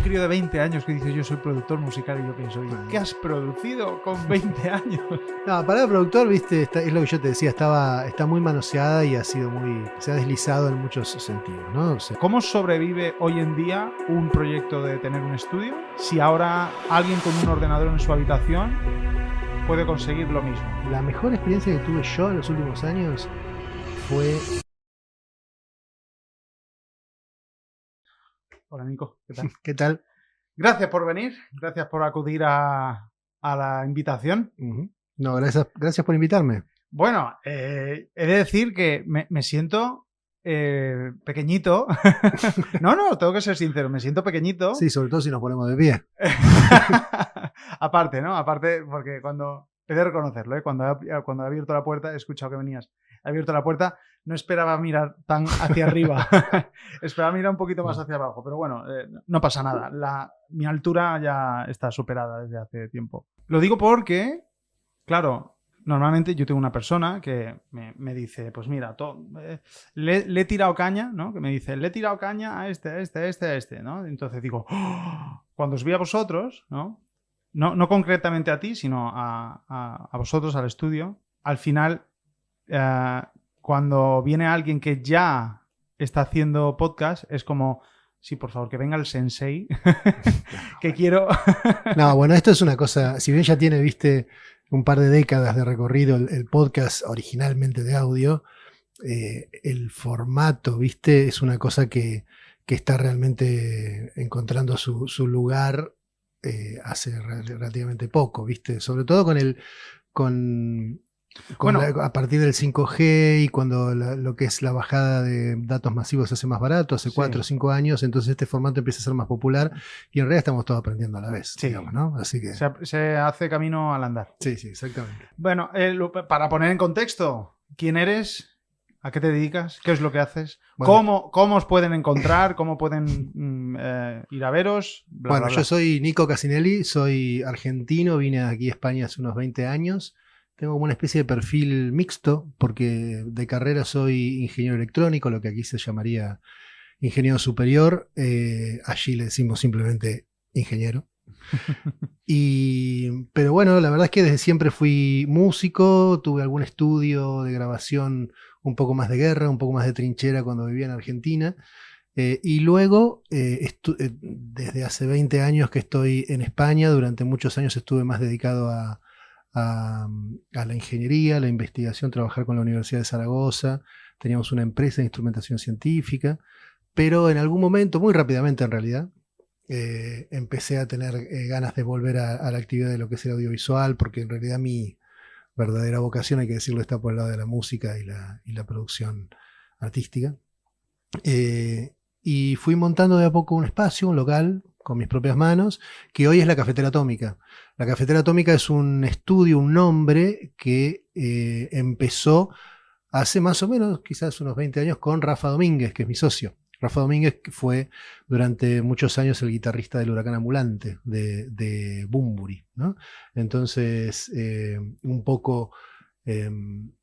crío de 20 años que dice yo soy productor musical y yo pienso, ¿qué has producido con 20 años? No, para el productor, viste, es lo que yo te decía, está muy manoseada y se ha deslizado en muchos sentidos, ¿no? O sea, ¿Cómo sobrevive hoy en día un proyecto de tener un estudio si ahora alguien con un ordenador en su habitación puede conseguir lo mismo? la mejor experiencia que tuve yo en los últimos años fue... Hola Nico, ¿qué tal? ¿Qué tal? Gracias por venir, gracias por acudir a la invitación. No, gracias por invitarme. Bueno, he de decir que me siento pequeñito. No, tengo que ser sincero, me siento pequeñito. Sí, sobre todo si nos ponemos de pie. Aparte, ¿no? Aparte, porque cuando... He de reconocerlo, ¿eh? Cuando he abierto la puerta, he escuchado que venías. He abierto la puerta, no esperaba mirar tan hacia arriba. Esperaba mirar un poquito más hacia abajo. Pero bueno, no pasa nada. Mi altura ya está superada desde hace tiempo. Lo digo porque, claro, normalmente yo tengo una persona que me dice, pues mira, le he tirado caña, ¿no? Que me dice, le he tirado caña a este, ¿no? Entonces digo, ¡oh! Cuando os vi a vosotros, ¿no? No concretamente a ti, sino a vosotros, al estudio, al final, cuando viene alguien que ya está haciendo podcast, es como, sí, por favor, que venga el sensei, que quiero... No, bueno, esto es una cosa, si bien ya tiene, viste, un par de décadas de recorrido el podcast originalmente de audio, el formato, viste, es una cosa que está realmente encontrando su lugar hace relativamente poco, viste, sobre todo Bueno, a partir del 5G y cuando lo que es la bajada de datos masivos se hace más barato, hace 4 o 5 años, entonces este formato empieza a ser más popular y en realidad estamos todos aprendiendo a la vez, sí, digamos, ¿no? Así que... se hace camino al andar. Sí, exactamente. Bueno, para poner en contexto, ¿quién eres? ¿A qué te dedicas? ¿Qué es lo que haces? Bueno, ¿Cómo os pueden encontrar? ¿Cómo pueden ir a veros? Bla, bla, bla. Yo soy Nico Casinelli, soy argentino, vine aquí a España hace unos 20 años. Tengo como una especie de perfil mixto, porque de carrera soy ingeniero electrónico, lo que aquí se llamaría ingeniero superior. Allí le decimos simplemente ingeniero. Pero bueno, la verdad es que desde siempre fui músico, tuve algún estudio de grabación un poco más de guerra, un poco más de trinchera cuando vivía en Argentina. Y luego, desde hace 20 años que estoy en España, durante muchos años estuve más dedicado a la ingeniería, la investigación, trabajar con la Universidad de Zaragoza. Teníamos una empresa de instrumentación científica, pero en algún momento, muy rápidamente en realidad, empecé a tener ganas de volver a la actividad de lo que es el audiovisual, porque en realidad mi verdadera vocación, hay que decirlo, está por el lado de la música y la producción artística. Y fui montando de a poco un espacio, un local, con mis propias manos, que hoy es la Cafetera Atómica. La Cafetera Atómica es un estudio, un nombre que empezó hace más o menos, quizás unos 20 años, con Rafa Domínguez, que es mi socio. Rafa Domínguez fue durante muchos años el guitarrista del Huracán Ambulante, de Bunbury, ¿no? Entonces, un poco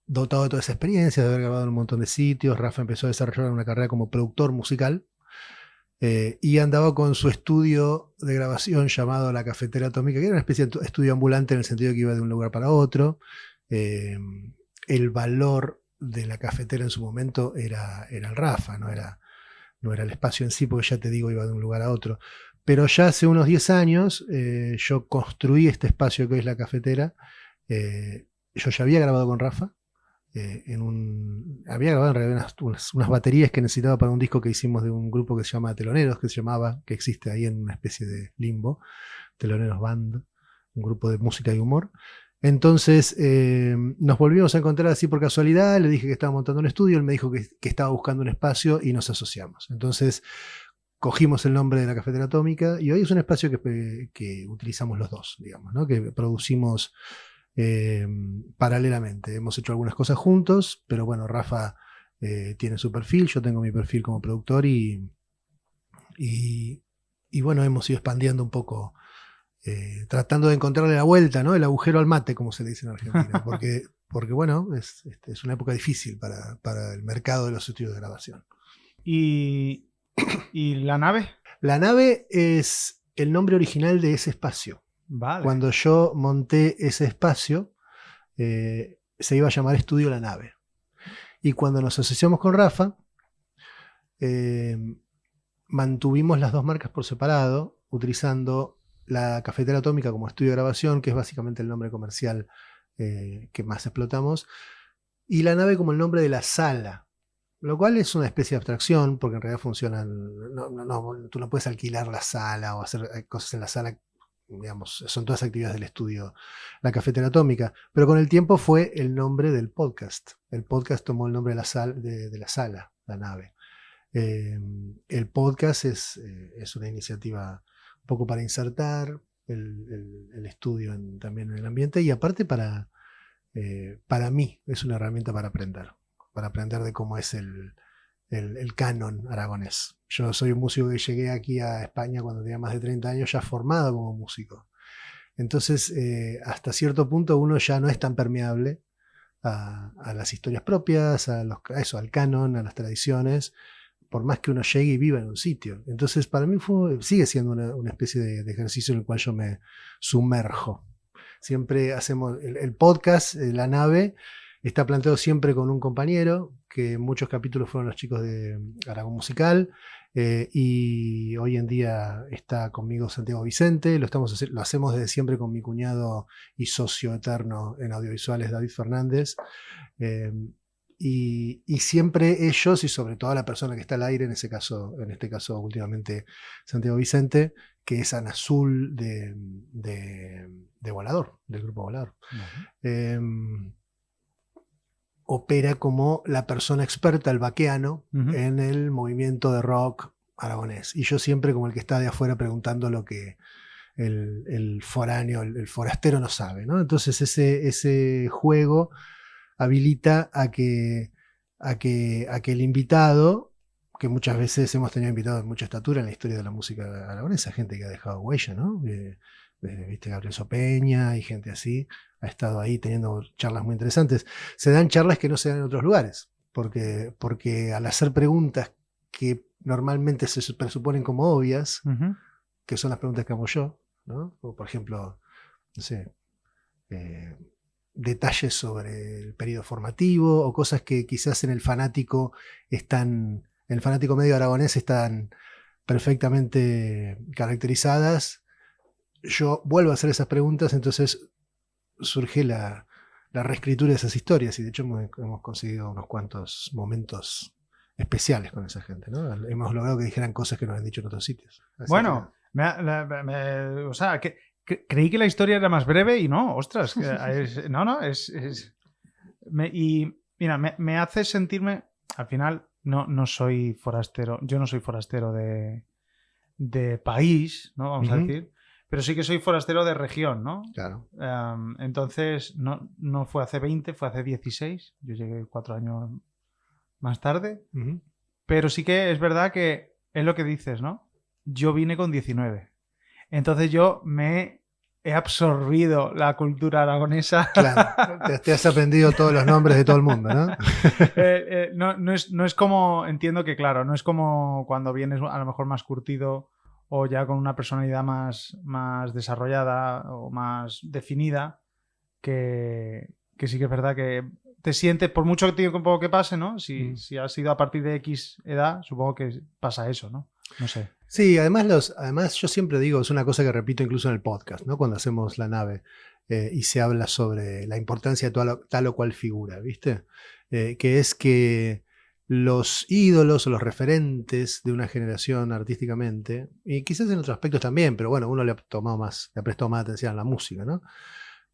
dotado de toda esa experiencia, de haber grabado en un montón de sitios, Rafa empezó a desarrollar una carrera como productor musical y andaba con su estudio de grabación llamado La Cafetera Atómica, que era una especie de estudio ambulante en el sentido de que iba de un lugar para otro. El valor de la cafetera en su momento era el Rafa, no era el espacio en sí, porque ya te digo, iba de un lugar a otro. Pero ya hace unos 10 años yo construí este espacio que es la cafetera. Yo ya había grabado con Rafa. Había grabado en realidad unas baterías que necesitaba para un disco que hicimos de un grupo que se llama Teloneros, que existe ahí en una especie de limbo. Teloneros Band, un grupo de música y humor. Entonces nos volvimos a encontrar así por casualidad, le dije que estaba montando un estudio, él me dijo que estaba buscando un espacio y nos asociamos. Entonces cogimos el nombre de la Cafetera Atómica y hoy es un espacio que utilizamos los dos, digamos, ¿no? Que producimos paralelamente. Hemos hecho algunas cosas juntos, pero bueno, Rafa tiene su perfil, yo tengo mi perfil como productor y bueno, hemos ido expandiendo un poco. Tratando de encontrarle la vuelta, ¿no? El agujero al mate, como se le dice en Argentina, porque bueno, es una época difícil para el mercado de los estudios de grabación. ¿Y la nave? La nave es el nombre original de ese espacio. Vale. Cuando yo monté ese espacio, se iba a llamar Estudio La Nave. Y cuando nos asociamos con Rafa, mantuvimos las dos marcas por separado, utilizando la Cafetera Atómica como estudio de grabación, que es básicamente el nombre comercial que más explotamos, y La Nave como el nombre de la sala, lo cual es una especie de abstracción, porque en realidad funcionan, tú no puedes alquilar la sala o hacer cosas en la sala, digamos, son todas actividades del estudio, la Cafetera Atómica, pero con el tiempo fue el nombre del podcast. El podcast tomó el nombre de la sala, La Nave. El podcast es una iniciativa un poco para insertar el estudio también en el ambiente, y aparte para mí es una herramienta para aprender de cómo es el canon aragonés. Yo soy un músico que llegué aquí a España cuando tenía más de 30 años, ya formado como músico. Entonces, hasta cierto punto uno ya no es tan permeable a las historias propias, al canon, a las tradiciones, por más que uno llegue y viva en un sitio. Entonces, para mí sigue siendo una especie de ejercicio en el cual yo me sumerjo. Siempre hacemos el podcast, La Nave, está planteado siempre con un compañero, que en muchos capítulos fueron los chicos de Aragón Musical, y hoy en día está conmigo Santiago Vicente, lo hacemos desde siempre con mi cuñado y socio eterno en audiovisuales, David Fernández, y siempre ellos, y sobre todo la persona que está al aire, en este caso últimamente Santiago Vicente, que es Ana Azul de Volador, del grupo Volador. Opera como la persona experta, el vaqueano, en el movimiento de rock aragonés. Y yo siempre como el que está de afuera preguntando lo que el foráneo, el forastero no sabe, ¿no? Entonces ese juego habilita a que el invitado, que muchas veces hemos tenido invitados de mucha estatura en la historia de la música aragonesa, gente que ha dejado huella, ¿no? Viste, Gabriel Sopeña y gente así, ha estado ahí teniendo charlas muy interesantes. Se dan charlas que no se dan en otros lugares, porque al hacer preguntas que normalmente se presuponen como obvias, que son las preguntas que hago yo, ¿no? O por ejemplo, no sé, detalles sobre el periodo formativo, o cosas que quizás en el fanático medio aragonés están perfectamente caracterizadas. Yo vuelvo a hacer esas preguntas, entonces surge la reescritura de esas historias, y de hecho hemos conseguido unos cuantos momentos especiales con esa gente, ¿no? Hemos logrado que dijeran cosas que nos han dicho en otros sitios. Así bueno, o sea, creí que la historia era más breve y no, ostras, y mira, me hace sentirme, al final, no soy forastero, yo no soy forastero de país, ¿no? Vamos a decir, pero sí que soy forastero de región, ¿no? Claro. Entonces, no fue hace 20, fue hace 16, yo llegué 4 años más tarde, pero sí que es verdad que es lo que dices, ¿no? Yo vine con 19. Entonces yo he absorbido la cultura aragonesa. Claro, te has aprendido todos los nombres de todo el mundo, ¿no? No es como, entiendo que claro, no es como cuando vienes a lo mejor más curtido o ya con una personalidad más desarrollada o más definida, que sí que es verdad que te sientes, por mucho tiempo que pase, ¿no? Si has sido a partir de X edad, supongo que pasa eso, ¿no? No sé. Sí, además yo siempre digo, es una cosa que repito incluso en el podcast, ¿no? Cuando hacemos La Nave y se habla sobre la importancia de tal o cual figura, ¿viste? Que es que los ídolos o los referentes de una generación artísticamente, y quizás en otros aspectos también, pero bueno, uno le ha prestado más atención a la música, ¿no?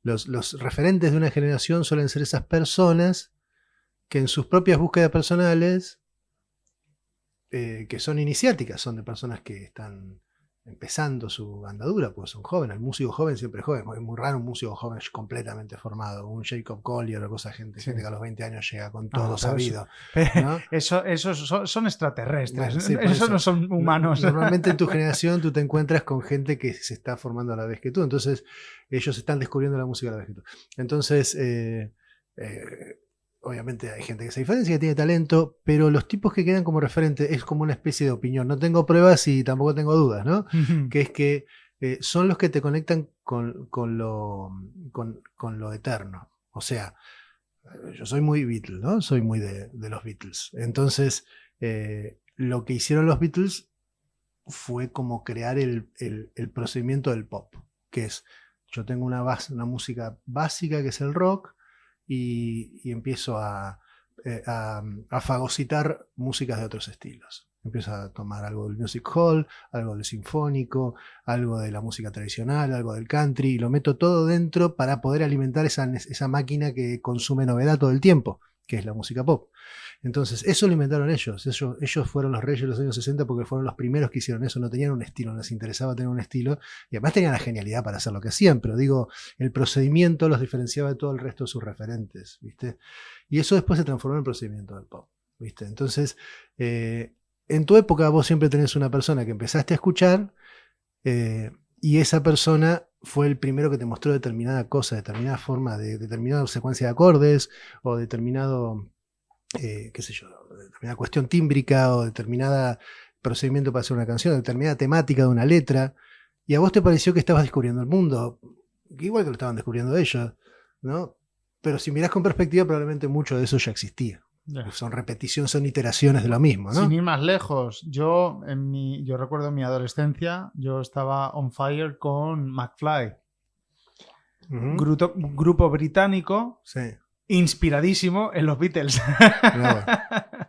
Los referentes de una generación suelen ser esas personas que en sus propias búsquedas personales, que son iniciáticas, son de personas que están empezando su andadura, pues son jóvenes. El músico joven siempre es joven, es muy raro un músico joven completamente formado, un Jacob Collier o gente que a los 20 años llega con todo sabido. ¿No? Eso son extraterrestres, bueno, sí, eso no son humanos. Normalmente en tu generación tú te encuentras con gente que se está formando a la vez que tú, entonces ellos están descubriendo la música a la vez que tú. Entonces, obviamente hay gente que se diferencia, que tiene talento, pero los tipos que quedan como referente es como una especie de opinión. No tengo pruebas y tampoco tengo dudas, ¿no? Que es que son los que te conectan con lo eterno. O sea, yo soy muy Beatles, ¿no? Soy muy de los Beatles. Entonces, lo que hicieron los Beatles fue como crear el procedimiento del pop, que es, yo tengo una música básica que es el rock, y empiezo a fagocitar músicas de otros estilos. Empiezo a tomar algo del music hall, algo del sinfónico, algo de la música tradicional, algo del country, y lo meto todo dentro para poder alimentar esa máquina que consume novedad todo el tiempo, que es la música pop. Entonces, eso lo inventaron ellos. Ellos fueron los reyes de los años 60 porque fueron los primeros que hicieron eso. No tenían un estilo, no les interesaba tener un estilo. Y además tenían la genialidad para hacer lo que hacían. Pero digo, el procedimiento los diferenciaba de todo el resto de sus referentes, ¿viste? Y eso después se transformó en el procedimiento del pop, ¿viste? Entonces, en tu época vos siempre tenés una persona que empezaste a escuchar y esa persona fue el primero que te mostró determinada cosa, determinada forma, determinada secuencia de acordes o determinado, qué sé yo, determinada cuestión tímbrica o determinada procedimiento para hacer una canción, determinada temática de una letra, y a vos te pareció que estabas descubriendo el mundo, igual que lo estaban descubriendo ellos, ¿no? Pero si mirás con perspectiva, probablemente mucho de eso ya existía. Yeah. Son repeticiones, son iteraciones de lo mismo, ¿no? Sin ir más lejos, yo recuerdo en mi adolescencia, yo estaba on fire con McFly, grupo británico, sí, inspiradísimo en los Beatles.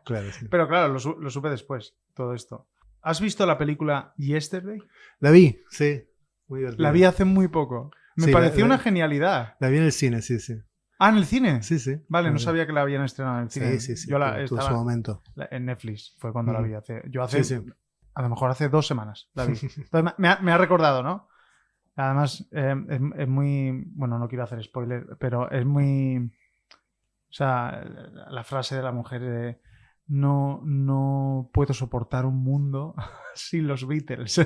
Claro, sí. Pero claro, lo supe después, todo esto. ¿Has visto la película Yesterday? La vi, sí. Muy divertida. La vi hace muy poco. Me pareció una genialidad. La vi en el cine, sí, sí. Ah, ¿en el cine? Sí, sí. Vale, no sabía que la habían estrenado en el cine. Sí, sí. Yo tuvo su momento. En Netflix fue cuando la vi. Sí. A lo mejor hace 2 semanas la vi. Entonces, me ha recordado, ¿no? Además, es muy... Bueno, no quiero hacer spoiler, pero es muy... O sea, la frase de la mujer de no puedo soportar un mundo sin los Beatles. Sí,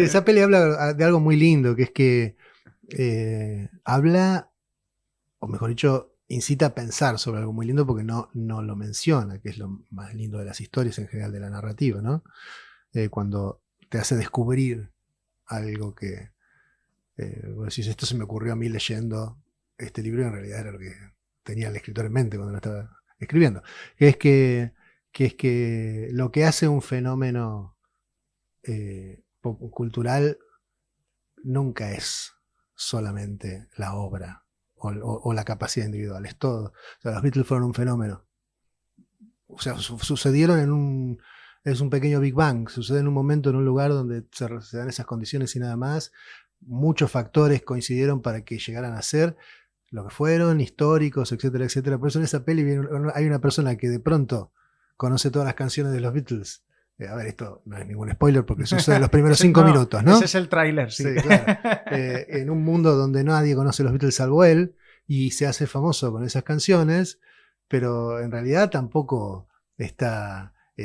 esa peli habla de algo muy lindo, que es que habla, o mejor dicho, incita a pensar sobre algo muy lindo porque no lo menciona, que es lo más lindo de las historias en general, de la narrativa, ¿no? Cuando te hace descubrir algo que vos decís, esto se me ocurrió a mí leyendo este libro, y en realidad era lo que tenía el escritor en mente cuando lo estaba escribiendo. Que es que lo que hace un fenómeno cultural nunca es solamente la obra o la capacidad individual, es todo. O sea, los Beatles fueron un fenómeno. O sea, sucedieron es un pequeño Big Bang, sucede en un momento, en un lugar donde se dan esas condiciones y nada más. Muchos factores coincidieron para que llegaran a ser lo que fueron, históricos, etcétera, etcétera. Por eso en esa peli hay una persona que de pronto conoce todas las canciones de los Beatles. A ver, esto no es ningún spoiler porque sucede en los primeros 5 minutos, ¿no? Ese es el tráiler, sí. Sí, claro. En un mundo donde nadie conoce los Beatles salvo él, y se hace famoso con esas canciones, pero en realidad tampoco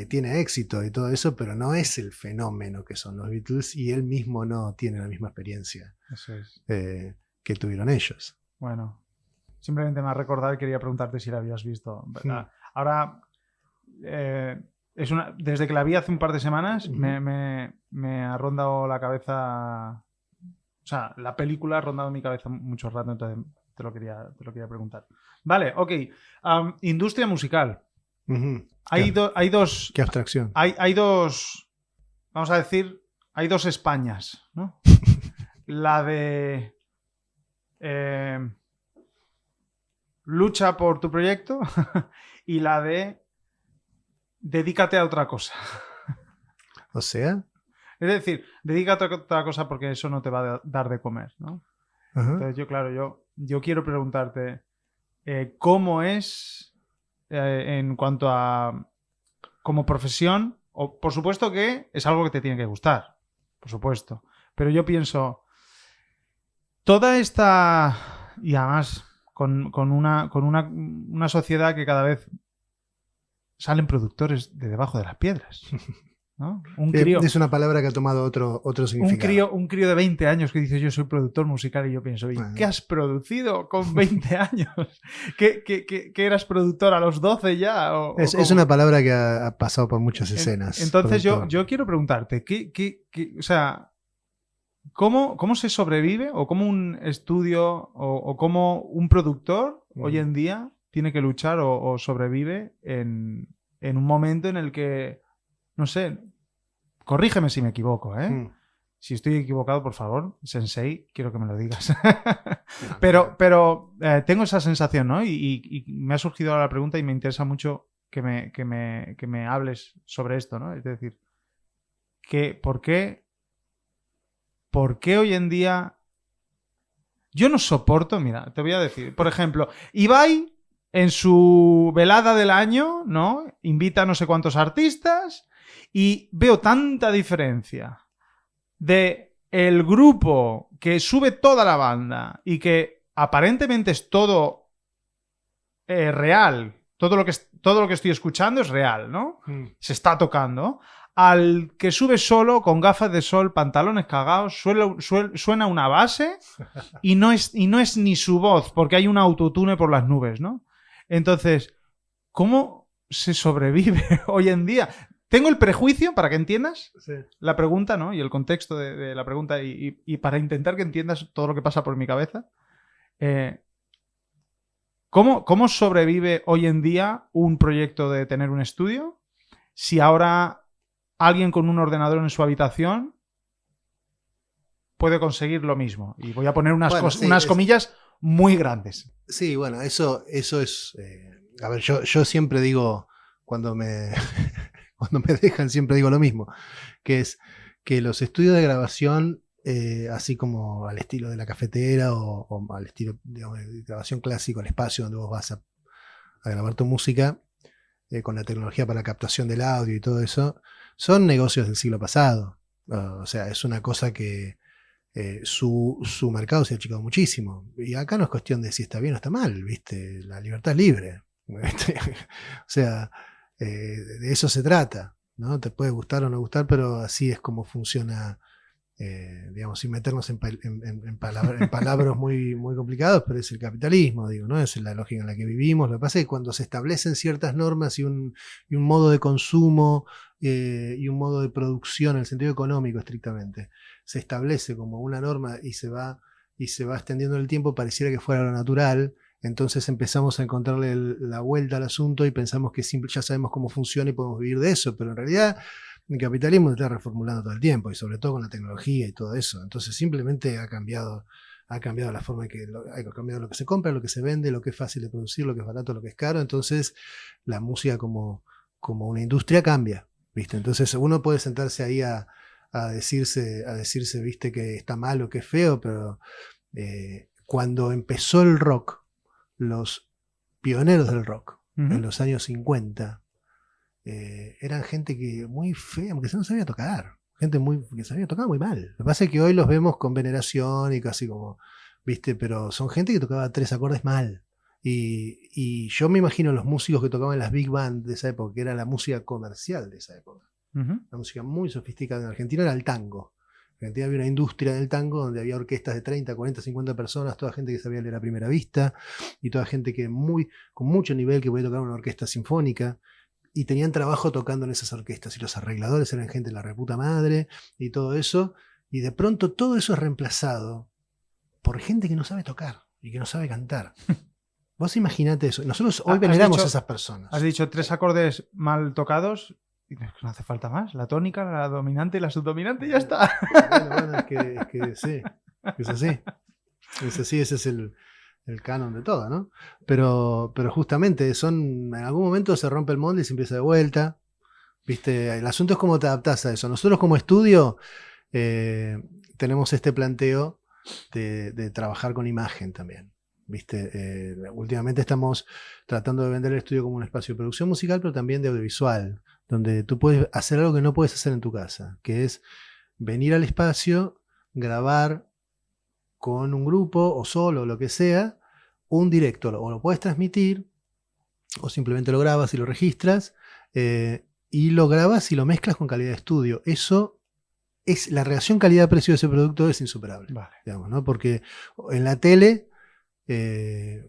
tiene éxito y todo eso, pero no es el fenómeno que son los Beatles, y él mismo no tiene la misma experiencia que tuvieron ellos. Bueno, simplemente me ha recordado y quería preguntarte si la habías visto. Ahora, desde que la vi hace un par de semanas, me ha rondado la cabeza... O sea, la película ha rondado mi cabeza mucho rato, entonces te lo quería preguntar. Vale, ok. Industria musical. Hay dos... Qué abstracción. Hay dos... Vamos a decir, hay dos Españas, ¿no? La de... lucha por tu proyecto y la de dedícate a otra cosa. O sea, es decir, dedícate a otra cosa porque eso no te va a dar de comer, ¿no? Entonces yo quiero preguntarte cómo es en cuanto a como profesión, o por supuesto que es algo que te tiene que gustar, por supuesto, pero yo pienso toda esta, y además con una sociedad que cada vez salen productores de debajo de las piedras, ¿no? Un crío, Es una palabra que ha tomado otro significado. un crío de 20 años que dice yo soy productor musical y yo pienso, ¿y qué has producido con 20 años? ¿Qué eras productor a los 12 ya? Es una palabra que ha pasado por muchas escenas. Entonces yo quiero preguntarte, o sea, ¿cómo se sobrevive o cómo un estudio o cómo un productor hoy en día tiene que luchar o sobrevive en un momento en el que, no sé, corrígeme si me equivoco, ¿eh? Si estoy equivocado, por favor, Sensei, quiero que me lo digas. Pero tengo esa sensación, ¿no? Y me ha surgido ahora la pregunta y me interesa mucho que me hables sobre esto, ¿no? Es decir, ¿por qué hoy en día yo no soporto? Mira, te voy a decir, por ejemplo, Ibai en su velada del año, ¿no? Invita a no sé cuántos artistas y veo tanta diferencia de el grupo que sube toda la banda y que aparentemente es todo real, todo lo que estoy escuchando es real, ¿no? Se está tocando, al que sube solo con gafas de sol, pantalones cagados, suena una base y no es ni su voz porque hay un autotune por las nubes, ¿no? Entonces, ¿cómo se sobrevive hoy en día? Tengo el prejuicio, para que entiendas la pregunta, ¿no? Y el contexto de la pregunta y para intentar que entiendas todo lo que pasa por mi cabeza. ¿Cómo sobrevive hoy en día un proyecto de tener un estudio si ahora alguien con un ordenador en su habitación puede conseguir lo mismo? Y voy a poner unas comillas muy grandes. Sí, bueno, eso es... a ver, yo siempre digo, cuando me dejan, siempre digo lo mismo, que es que los estudios de grabación, así como al estilo de la cafetera o al estilo, digamos, de grabación clásico, el espacio donde vos vas a grabar tu música, con la tecnología para la captación del audio y todo eso, son negocios del siglo pasado. O sea, es una cosa que su mercado se ha achicado muchísimo. Y acá no es cuestión de si está bien o está mal, ¿viste? La libertad es libre. ¿Viste? O sea, de eso se trata, ¿no? Te puede gustar o no gustar, pero así es como funciona, digamos, sin meternos en palabras muy, muy complicadas, pero es el capitalismo, digo, ¿no? Es la lógica en la que vivimos. Lo que pasa es que cuando se establecen ciertas normas y un modo de consumo y un modo de producción en el sentido económico estrictamente, se establece como una norma y se va extendiendo en el tiempo, pareciera que fuera lo natural. Entonces empezamos a encontrarle la vuelta al asunto y pensamos que ya sabemos cómo funciona y podemos vivir de eso, pero en realidad el capitalismo se está reformulando todo el tiempo y sobre todo con la tecnología y todo eso. Entonces simplemente ha cambiado la forma en que ha cambiado lo que se compra, lo que se vende, lo que es fácil de producir, lo que es barato, lo que es caro. Entonces la música como una industria cambia, ¿viste? Entonces uno puede sentarse ahí a decirse, ¿viste? Que está mal o que es feo, pero cuando empezó el rock, los pioneros del rock en los años 50 eran gente que muy fea, porque no sabía tocar, gente que sabía tocar muy mal. Lo que pasa es que hoy los vemos con veneración y casi como, ¿viste? Pero son gente que tocaba 3 acordes mal. Y yo me imagino los músicos que tocaban las big band de esa época, que era la música comercial de esa época. La música muy sofisticada en Argentina era el tango. En Argentina había una industria del tango donde había orquestas de 30, 40, 50 personas, toda gente que sabía leer a primera vista y toda gente que con mucho nivel que podía tocar una orquesta sinfónica y tenían trabajo tocando en esas orquestas y los arregladores eran gente de la reputa madre y todo eso, y de pronto todo eso es reemplazado por gente que no sabe tocar y que no sabe cantar. Vos imaginate eso. Nosotros hoy veneramos a esas personas. Has dicho 3 acordes mal tocados. No hace falta más. La tónica, la dominante y la subdominante y ya está. Bueno, es que sí. Es así. Es así, ese es el canon de todo, ¿no? Pero justamente en algún momento se rompe el molde y se empieza de vuelta. ¿Viste? El asunto es cómo te adaptás a eso. Nosotros como estudio tenemos este planteo de trabajar con imagen también. ¿Viste? Últimamente estamos tratando de vender el estudio como un espacio de producción musical, pero también de audiovisual, donde tú puedes hacer algo que no puedes hacer en tu casa, que es venir al espacio, grabar con un grupo o solo, lo que sea, un directo, o lo puedes transmitir, o simplemente lo grabas y lo registras, y lo grabas y lo mezclas con calidad de estudio. Eso es, la relación calidad-precio de ese producto es insuperable. Vale. Digamos, ¿no? Porque en la tele,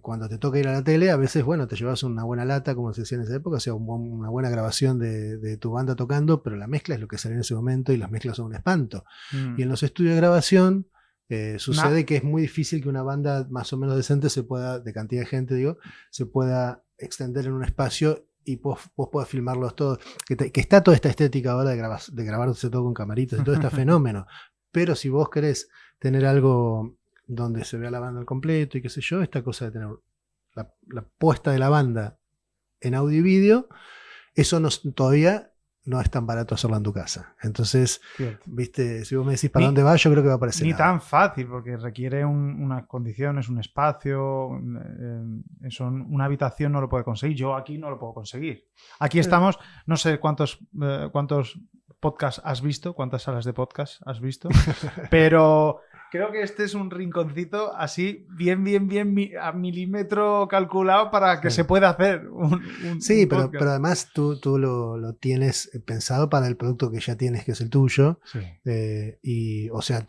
cuando te toca ir a la tele, a veces, bueno, te llevas una buena lata, como se decía en esa época, o sea, una buena grabación de tu banda tocando, pero la mezcla es lo que sale en ese momento y las mezclas son un espanto. Y en los estudios de grabación sucede que es muy difícil que una banda más o menos decente se pueda, de cantidad de gente, digo, se pueda extender en un espacio y vos puedas filmarlos todos. Que está toda esta estética ahora de grabarse todo con camaritas y todo este fenómeno. Pero si vos querés tener algo donde se vea la banda al completo y qué sé yo, esta cosa de tener la puesta de la banda en audio y vídeo, eso todavía no es tan barato hacerlo en tu casa. Entonces, Cierto. viste, si vos me decís para dónde va, yo creo que va a aparecer. Ni tan fácil, porque requiere unas condiciones, un espacio, una habitación no lo puede conseguir. Yo aquí no lo puedo conseguir. Aquí estamos, no sé cuántos podcasts has visto, cuántas salas de podcast has visto, pero creo que este es un rinconcito así, bien a milímetro calculado para que se pueda hacer sí, un pero además tú lo tienes pensado para el producto que ya tienes, que es el tuyo. Sí. Y, o sea,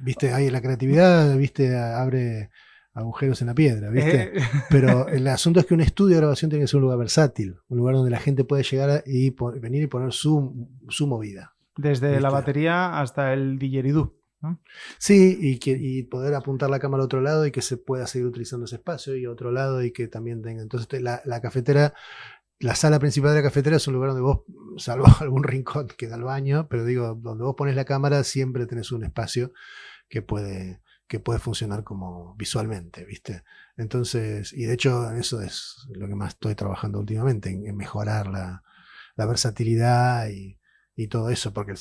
viste, hay la creatividad, viste, abre agujeros en la piedra, ¿viste? Pero el asunto es que un estudio de grabación tiene que ser un lugar versátil, un lugar donde la gente puede llegar y venir y poner su movida. Desde ¿viste? la batería hasta el didgeridoo, ¿no? Sí, y poder apuntar la cámara a otro lado y que se pueda seguir utilizando ese espacio y a otro lado y que también tenga. Entonces la cafetera, la sala principal de la cafetera es un lugar donde vos, salvo algún rincón que da al baño, pero digo, donde vos pones la cámara siempre tenés un espacio que puede funcionar como visualmente, ¿viste? Entonces, y de hecho eso es lo que más estoy trabajando últimamente, en mejorar la versatilidad y todo eso, porque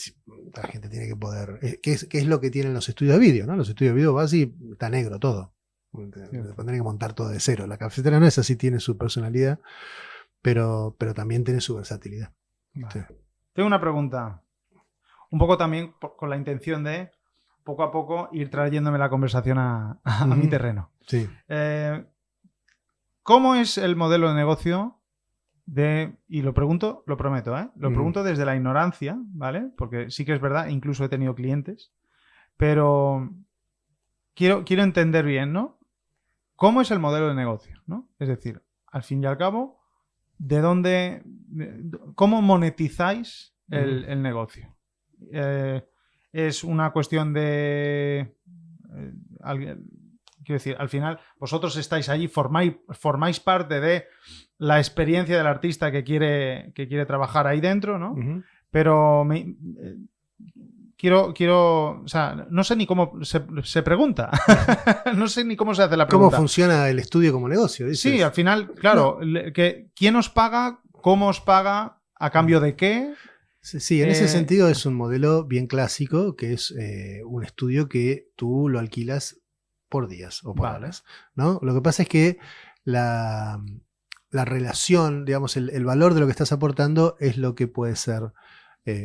la gente tiene que poder... ¿Qué es lo que tienen los estudios de vídeo, ¿no? Los estudios de vídeo vas y está negro todo. Tendría que montar todo de cero. La cafetera no es así, tiene su personalidad, pero también tiene su versatilidad. Vale. Sí. Tengo una pregunta, un poco también con la intención de poco a poco ir trayéndome la conversación a mi terreno. Sí. ¿Cómo es el modelo de negocio y lo pregunto, lo prometo, lo pregunto desde la ignorancia, ¿vale? Porque sí que es verdad, incluso he tenido clientes, pero quiero entender bien, ¿no? ¿Cómo es el modelo de negocio, ¿no? Es decir, al fin y al cabo, ¿cómo monetizáis el negocio? Es una cuestión de... quiero decir, al final vosotros estáis allí, formáis parte de la experiencia del artista que quiere trabajar ahí dentro, ¿no? Pero quiero, o sea, no sé ni cómo se pregunta. No sé ni cómo se hace la pregunta. ¿Cómo funciona el estudio como negocio? ¿Dices? Sí, al final, claro, ¿quién os paga? ¿Cómo os paga? ¿A cambio de qué? Sí, en ese sentido es un modelo bien clásico, que es un estudio que tú lo alquilas por días o por horas, ¿no? Lo que pasa es que la relación, digamos, el valor de lo que estás aportando es lo que puede ser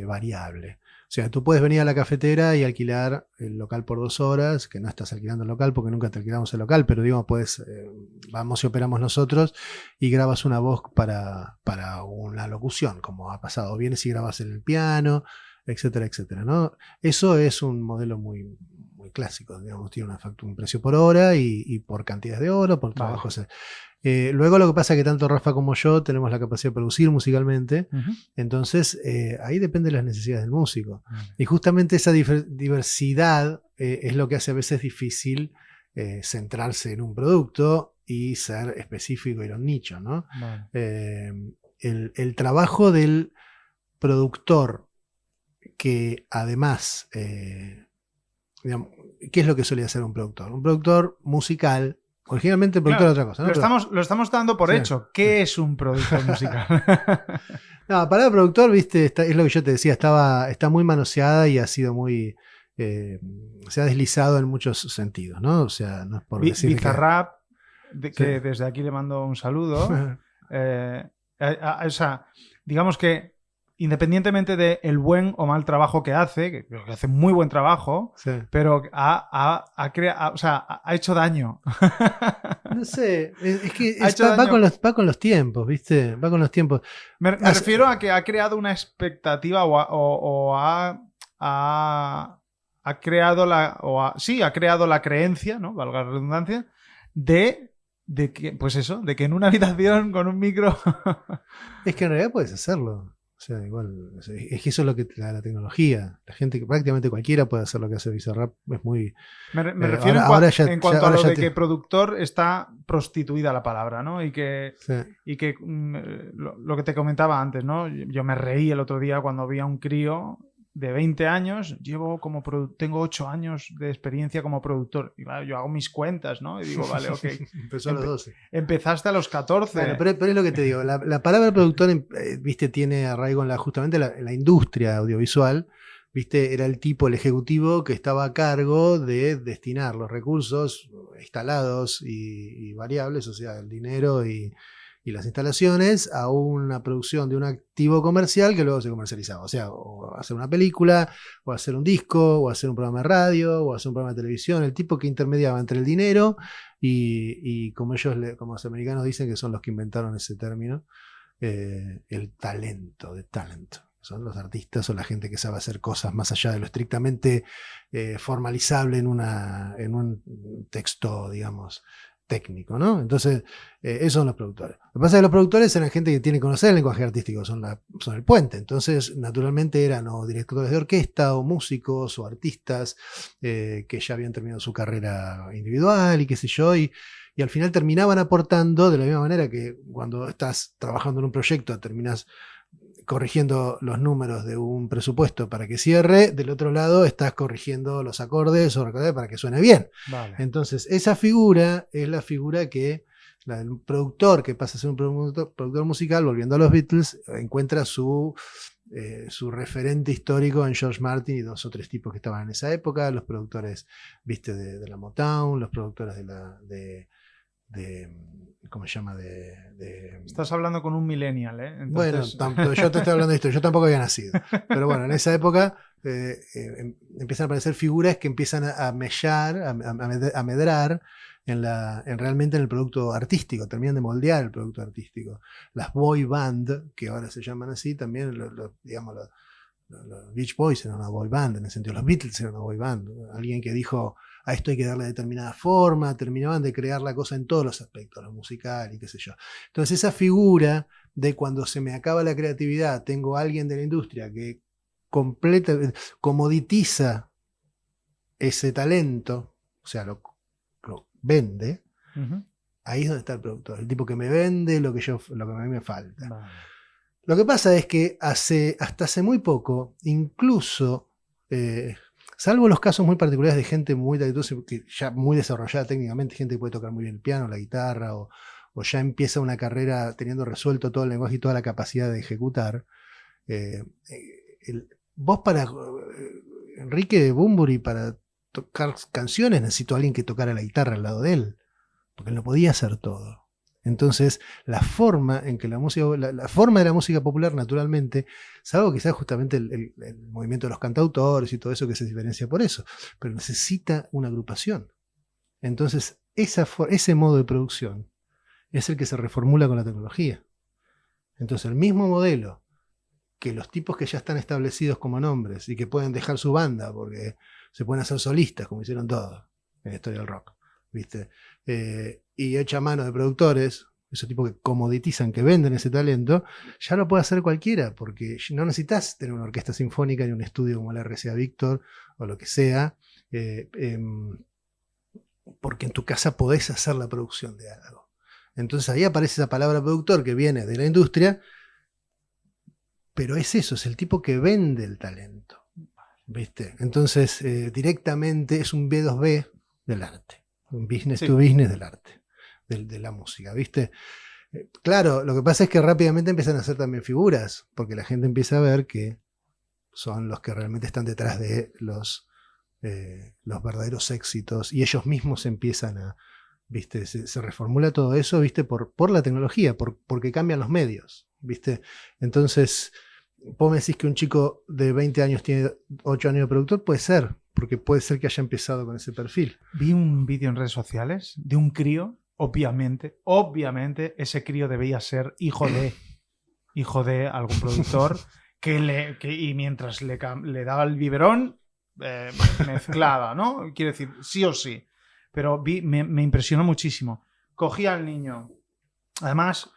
variable. O sea, tú puedes venir a la cafetera y alquilar el local por 2 horas, que no estás alquilando el local porque nunca te alquilamos el local, pero digamos, vamos y operamos nosotros y grabas una voz para una locución, como ha pasado. Vienes y grabas en el piano, etcétera, etcétera, ¿no? Eso es un modelo muy, muy clásico, digamos, tiene un precio por hora y por cantidades de horas, por trabajos. Luego lo que pasa es que tanto Rafa como yo tenemos la capacidad de producir musicalmente, entonces ahí depende de las necesidades del músico. Y justamente esa diversidad es lo que hace a veces difícil centrarse en un producto y ser específico y ir a un nicho, ¿no? El trabajo del productor que además, digamos, ¿qué es lo que suele hacer un productor? Un productor musical. Originalmente el productor era otra cosa, ¿no? Lo estamos dando por hecho. ¿Qué es un productor musical? No, para el productor, viste, es lo que yo te decía, está muy manoseada y ha sido muy... se ha deslizado en muchos sentidos, ¿no? O sea, no es por decir Bizarrap, que desde aquí le mando un saludo. O sea, digamos que independientemente del buen o mal trabajo que hace, que creo que hace muy buen trabajo, Sí. pero o sea, ha hecho daño. No sé, es que Ha hecho va daño. va con los tiempos, ¿viste? Va con los tiempos. Me refiero a que ha creado una expectativa ha creado ha creado la creencia, ¿no? Valga la redundancia, de que, pues eso, de que en una habitación con un micro. Es que en realidad puedes hacerlo. O sea, igual, es que eso es lo que la tecnología. La gente, que prácticamente cualquiera puede hacer lo que hace Bizarrap. Es muy. Me refiero Ahora ya, en cuanto a ahora lo ya de que productor está prostituida la palabra, ¿no? Y que sí. lo que te comentaba antes, ¿no? Yo me reí el otro día cuando vi a un crío de 20 años, tengo 8 años de experiencia como productor. Y vale, yo hago mis cuentas, ¿no? Y digo, vale, ok. Empezó a los 12. Empezaste a los 14. Bueno, pero es lo que te digo. La palabra productor, viste, tiene arraigo en justamente en la industria audiovisual. Viste, era el tipo, el ejecutivo que estaba a cargo de destinar los recursos instalados y variables, o sea, el dinero y las instalaciones, a una producción de un activo comercial que luego se comercializaba. O sea, o hacer una película, o hacer un disco, o hacer un programa de radio, o hacer un programa de televisión. El tipo que intermediaba entre el dinero y como como los americanos dicen que son los que inventaron ese término, el talento, de talent. Son los artistas o la gente que sabe hacer cosas más allá de lo estrictamente formalizable en un texto, digamos, técnico, ¿no? Entonces, esos son los productores. Lo que pasa es que los productores eran gente que tiene que conocer el lenguaje artístico, son el puente. Entonces, naturalmente eran o directores de orquesta, o músicos, o artistas que ya habían terminado su carrera individual y qué sé yo, y al final terminaban aportando de la misma manera que cuando estás trabajando en un proyecto terminas corrigiendo los números de un presupuesto para que cierre, del otro lado estás corrigiendo los acordes o para que suene bien. Vale. Entonces, esa figura es la figura que la del productor que pasa a ser un productor musical, volviendo a los Beatles, encuentra su referente histórico en George Martin y 2 o 3 tipos que estaban en esa época, los productores, viste, de la Motown, los productores de ¿cómo se llama? Estás hablando con un millennial, ¿eh? Entonces... Bueno, yo te estoy hablando de esto, yo tampoco había nacido. Pero bueno, en esa época empiezan a aparecer figuras que empiezan a mellar, a medrar realmente en el producto artístico, terminan de moldear el producto artístico. Las boy band, que ahora se llaman así, también, digamos, los Beach Boys eran una boy band, en el sentido, los Beatles eran una boy band. Alguien que dijo, a esto hay que darle determinada forma, terminaban de crear la cosa en todos los aspectos, lo musical y qué sé yo. Entonces esa figura de cuando se me acaba la creatividad, tengo a alguien de la industria que comoditiza ese talento, o sea, lo vende, ahí es donde está el productor, el tipo que me vende lo que a mí me falta. Vale. Lo que pasa es que hasta hace muy poco, incluso, salvo los casos muy particulares de gente muy talentosa, ya muy desarrollada técnicamente, gente que puede tocar muy bien el piano, la guitarra, o ya empieza una carrera teniendo resuelto todo el lenguaje y toda la capacidad de ejecutar. Vos Enrique Bunbury, para tocar canciones, necesito a alguien que tocara la guitarra al lado de él, porque él no podía hacer todo. Entonces, la forma en que la forma de la música popular, naturalmente, salvo quizás justamente el movimiento de los cantautores y todo eso que se diferencia por eso, pero necesita una agrupación. Entonces, ese modo de producción es el que se reformula con la tecnología. Entonces, el mismo modelo que los tipos que ya están establecidos como nombres y que pueden dejar su banda porque se pueden hacer solistas, como hicieron todos en la historia del rock, ¿viste? Y hecha mano de productores, esos tipos que comoditizan, que venden ese talento, ya lo puede hacer cualquiera, porque no necesitas tener una orquesta sinfónica ni un estudio como la RCA Victor o lo que sea, porque en tu casa podés hacer la producción de algo. Entonces ahí aparece esa palabra productor que viene de la industria, pero es eso, es el tipo que vende el talento, ¿viste? Entonces directamente es un B2B del arte. Un business to business del arte, de la música, ¿viste? Claro, lo que pasa es que rápidamente empiezan a hacer también figuras, porque la gente empieza a ver que son los que realmente están detrás de los verdaderos éxitos, y ellos mismos empiezan a, ¿viste? Se reformula todo eso, ¿viste? Por la tecnología, porque cambian los medios, ¿viste? Entonces, vos me decís que un chico de 20 años tiene 8 años de productor, puede ser, porque puede ser que haya empezado con ese perfil. Vi un vídeo en redes sociales de un crío, obviamente, ese crío debía ser hijo de algún productor y mientras le daba el biberón, mezclaba, ¿no? Quiero decir, sí o sí. Pero me impresionó muchísimo. Cogía al niño, además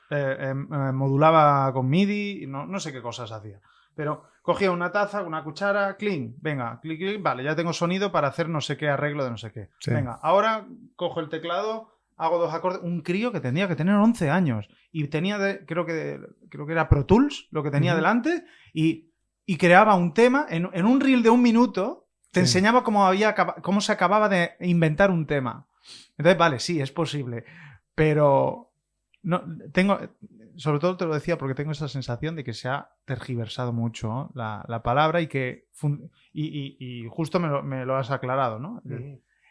modulaba con MIDI, no sé qué cosas hacía, pero cogía una taza, una cuchara, clean, venga, clic, clic, vale, ya tengo sonido para hacer no sé qué arreglo de no sé qué. Sí. Venga, ahora cojo el teclado, hago 2 acordes. Un crío que tendría que tener 11 años y tenía, creo que era Pro Tools lo que tenía delante y creaba un tema en un reel de 1 minuto. Te enseñaba cómo se acababa de inventar un tema. Entonces, vale, sí, es posible. Pero sobre todo te lo decía porque tengo esa sensación de que se ha tergiversado mucho, ¿no? la palabra y que y justo me lo has aclarado, ¿no?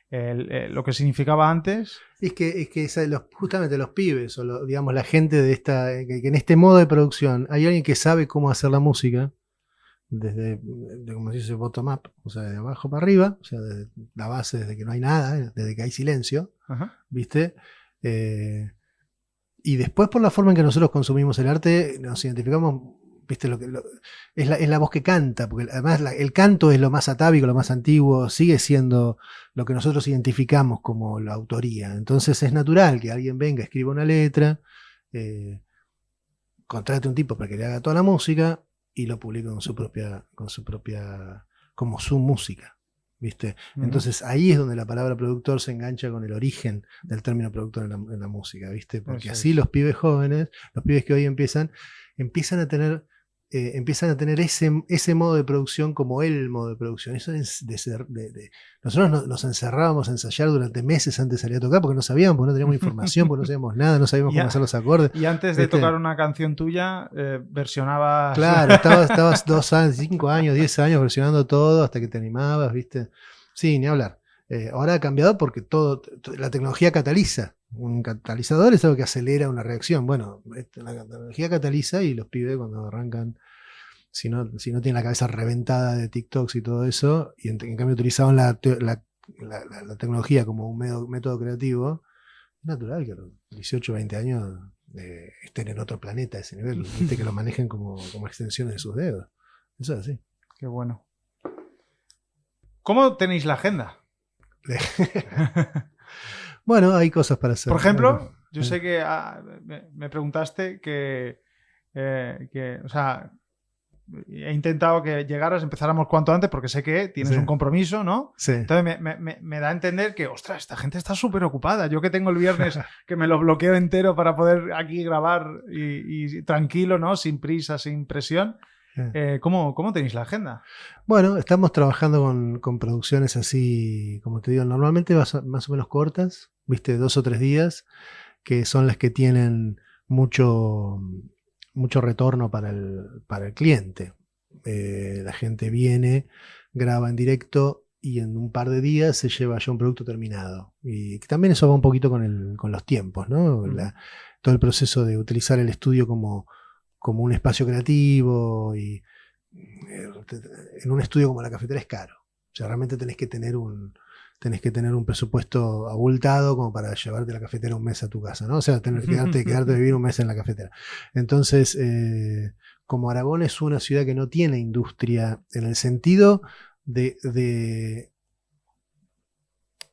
Lo que significaba antes. Es que justamente los pibes, o digamos la gente de que en este modo de producción hay alguien que sabe cómo hacer la música, como se dice, bottom up, o sea, de abajo para arriba, o sea, desde la base, desde que no hay nada, desde que hay silencio, ¿viste? Y después por la forma en que nosotros consumimos el arte, nos identificamos, ¿viste? Es la voz que canta, porque además el canto es lo más atávico, lo más antiguo, sigue siendo lo que nosotros identificamos como la autoría. Entonces es natural que alguien venga, escriba una letra, contrate un tipo para que le haga toda la música y lo publique como su música, ¿viste? Entonces ahí es donde la palabra productor se engancha con el origen del término productor en la música, ¿viste? Porque así los pibes jóvenes, los pibes que hoy empiezan a tener ese modo de producción como el modo de producción. Eso es nosotros nos encerrábamos a ensayar durante meses antes de salir a tocar porque no sabíamos, porque no teníamos información, porque no sabíamos nada, no sabíamos cómo hacer los acordes. Y antes de tocar una canción tuya, versionabas. Claro, estabas 2 años, 5 años, 10 años versionando todo hasta que te animabas, ¿viste? Sí, ni hablar. Ahora ha cambiado porque la tecnología cataliza. Un catalizador es algo que acelera una reacción. Bueno, la tecnología cataliza y los pibes cuando arrancan, si no tienen la cabeza reventada de TikToks y todo eso, y en cambio utilizaban la tecnología como un método creativo, es natural que a los 18 o 20 años estén en otro planeta a ese nivel, ¿viste? Que lo manejen como extensiones de sus dedos. Eso es así. Qué bueno. ¿Cómo tenéis la agenda? Bueno, hay cosas para hacer. Por ejemplo, yo sé que me preguntaste que, o sea, he intentado que empezáramos cuanto antes porque sé que tienes un compromiso, ¿no? Sí. Entonces me da a entender que, ostras, esta gente está súper ocupada. Yo que tengo el viernes que me lo bloqueo entero para poder aquí grabar y tranquilo, ¿no? Sin prisa, sin presión. ¿Cómo tenéis la agenda? Bueno, estamos trabajando con producciones así, como te digo, normalmente más o menos cortas, ¿viste? 2 o 3 días, que son las que tienen mucho retorno para el cliente. La gente viene, graba en directo y en un par de días se lleva ya un producto terminado. Y también eso va un poquito con los tiempos, ¿no? Todo el proceso de utilizar el estudio como un espacio creativo y en un estudio como La Cafetera es caro. O sea, realmente tenés que tener un presupuesto abultado como para llevarte la cafetera un mes a tu casa, ¿no? O sea, quedarte a vivir un mes en la cafetera. Entonces, como Aragón es una ciudad que no tiene industria en el sentido de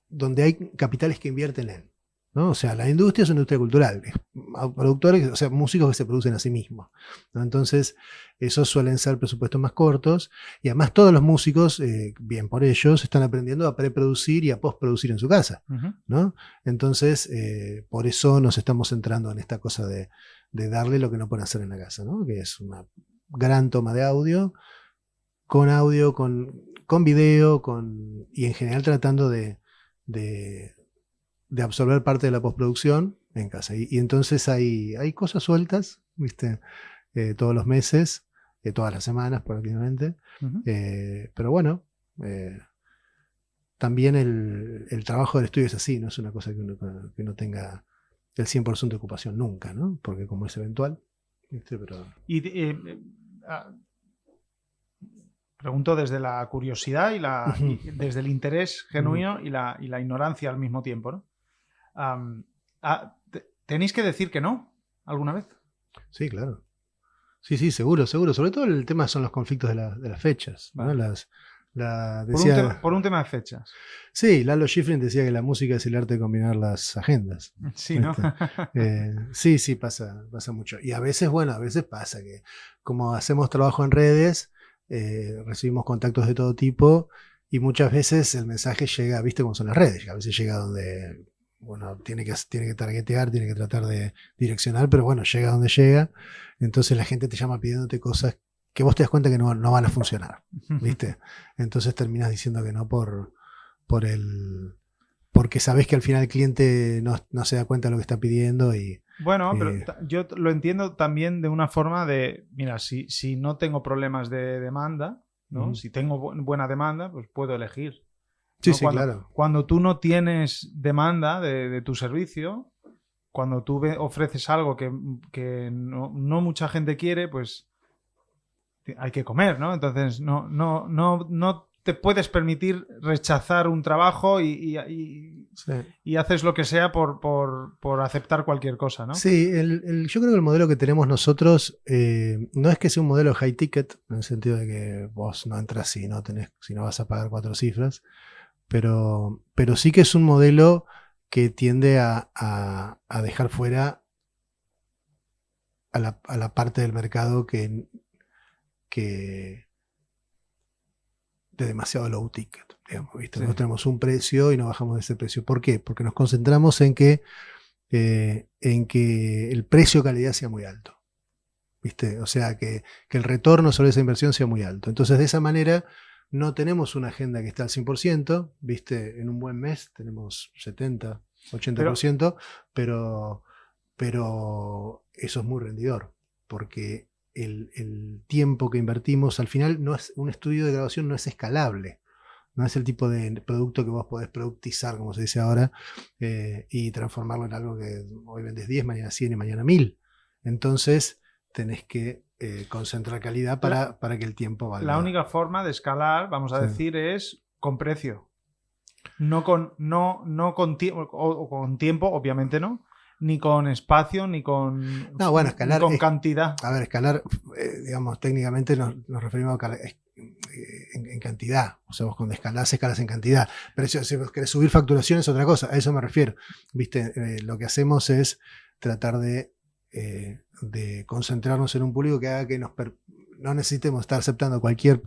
donde hay capitales que invierten en, ¿no? O sea, la industria es una industria cultural, productores, o sea, músicos que se producen a sí mismos, ¿no? Entonces, esos suelen ser presupuestos más cortos y además todos los músicos, bien por ellos, están aprendiendo a preproducir y a postproducir en su casa, ¿no? Entonces, por eso nos estamos centrando en esta cosa de darle lo que no pueden hacer en la casa, ¿no? Que es una gran toma de audio, con video, y en general tratando de absorber parte de la postproducción en casa. Y entonces hay cosas sueltas, ¿viste? Todos los meses, todas las semanas prácticamente. Pero bueno, también el trabajo del estudio es así, no es una cosa que uno tenga el 100% de ocupación nunca, ¿no? Porque como es eventual, ¿viste? Pero... Pregunto desde la curiosidad y desde el interés genuino y la ignorancia al mismo tiempo, ¿no? ¿Tenéis que decir que no alguna vez? Sí, claro. Sí, seguro. Sobre todo el tema son los conflictos de las fechas, ¿no? Vale. Por un tema de fechas. Sí, Lalo Schifrin decía que la música es el arte de combinar las agendas. Sí, ¿no? Sí, pasa mucho. Y a veces pasa que como hacemos trabajo en redes, recibimos contactos de todo tipo y muchas veces el mensaje llega, viste cómo son las redes, a veces llega donde, bueno, tiene que targetear, tiene que tratar de direccionar, pero bueno, llega donde llega, entonces la gente te llama pidiéndote cosas que vos te das cuenta que no van a funcionar, ¿viste? Entonces terminas diciendo que no porque sabés que al final el cliente no se da cuenta de lo que está pidiendo y... Bueno, pero yo lo entiendo también de una forma de, mira, si no tengo problemas de demanda, ¿no? Si tengo buena demanda, pues puedo elegir, ¿no? Sí, claro. Cuando tú no tienes demanda de tu servicio, cuando tú ofreces algo que no mucha gente quiere, pues hay que comer, ¿no? Entonces no te puedes permitir rechazar un trabajo y haces lo que sea por aceptar cualquier cosa, ¿no? Sí, yo creo que el modelo que tenemos nosotros no es que sea un modelo high ticket, en el sentido de que vos no entras si no vas a pagar 4 cifras, pero sí que es un modelo que tiende a dejar fuera a la parte del mercado que de demasiado low ticket, digamos, ¿viste? Sí. Nosotros tenemos un precio y no bajamos de ese precio. ¿Por qué? Porque nos concentramos en que el precio calidad sea muy alto, ¿viste? O sea, que el retorno sobre esa inversión sea muy alto. Entonces, de esa manera, no tenemos una agenda que está al 100%, ¿viste? En un buen mes tenemos 70, 80%, pero eso es muy rendidor, porque el tiempo que invertimos, al final, un estudio de grabación no es escalable. No es el tipo de producto que vos podés productizar, como se dice ahora, y transformarlo en algo que hoy vendes 10, mañana 100 y mañana 1000. Entonces, tenés que concentrar calidad para que el tiempo valga. La única forma de escalar, vamos a decir, es con precio. No con tiempo, o con tiempo, obviamente no, ni con espacio, ni con, escalar, ni con cantidad. A ver, escalar, digamos, técnicamente nos referimos a en cantidad. O sea, vos cuando escalas en cantidad. Pero si vos querés subir facturación es otra cosa, a eso me refiero. ¿Viste? Lo que hacemos es tratar de concentrarnos en un público que haga que no necesitemos estar aceptando cualquier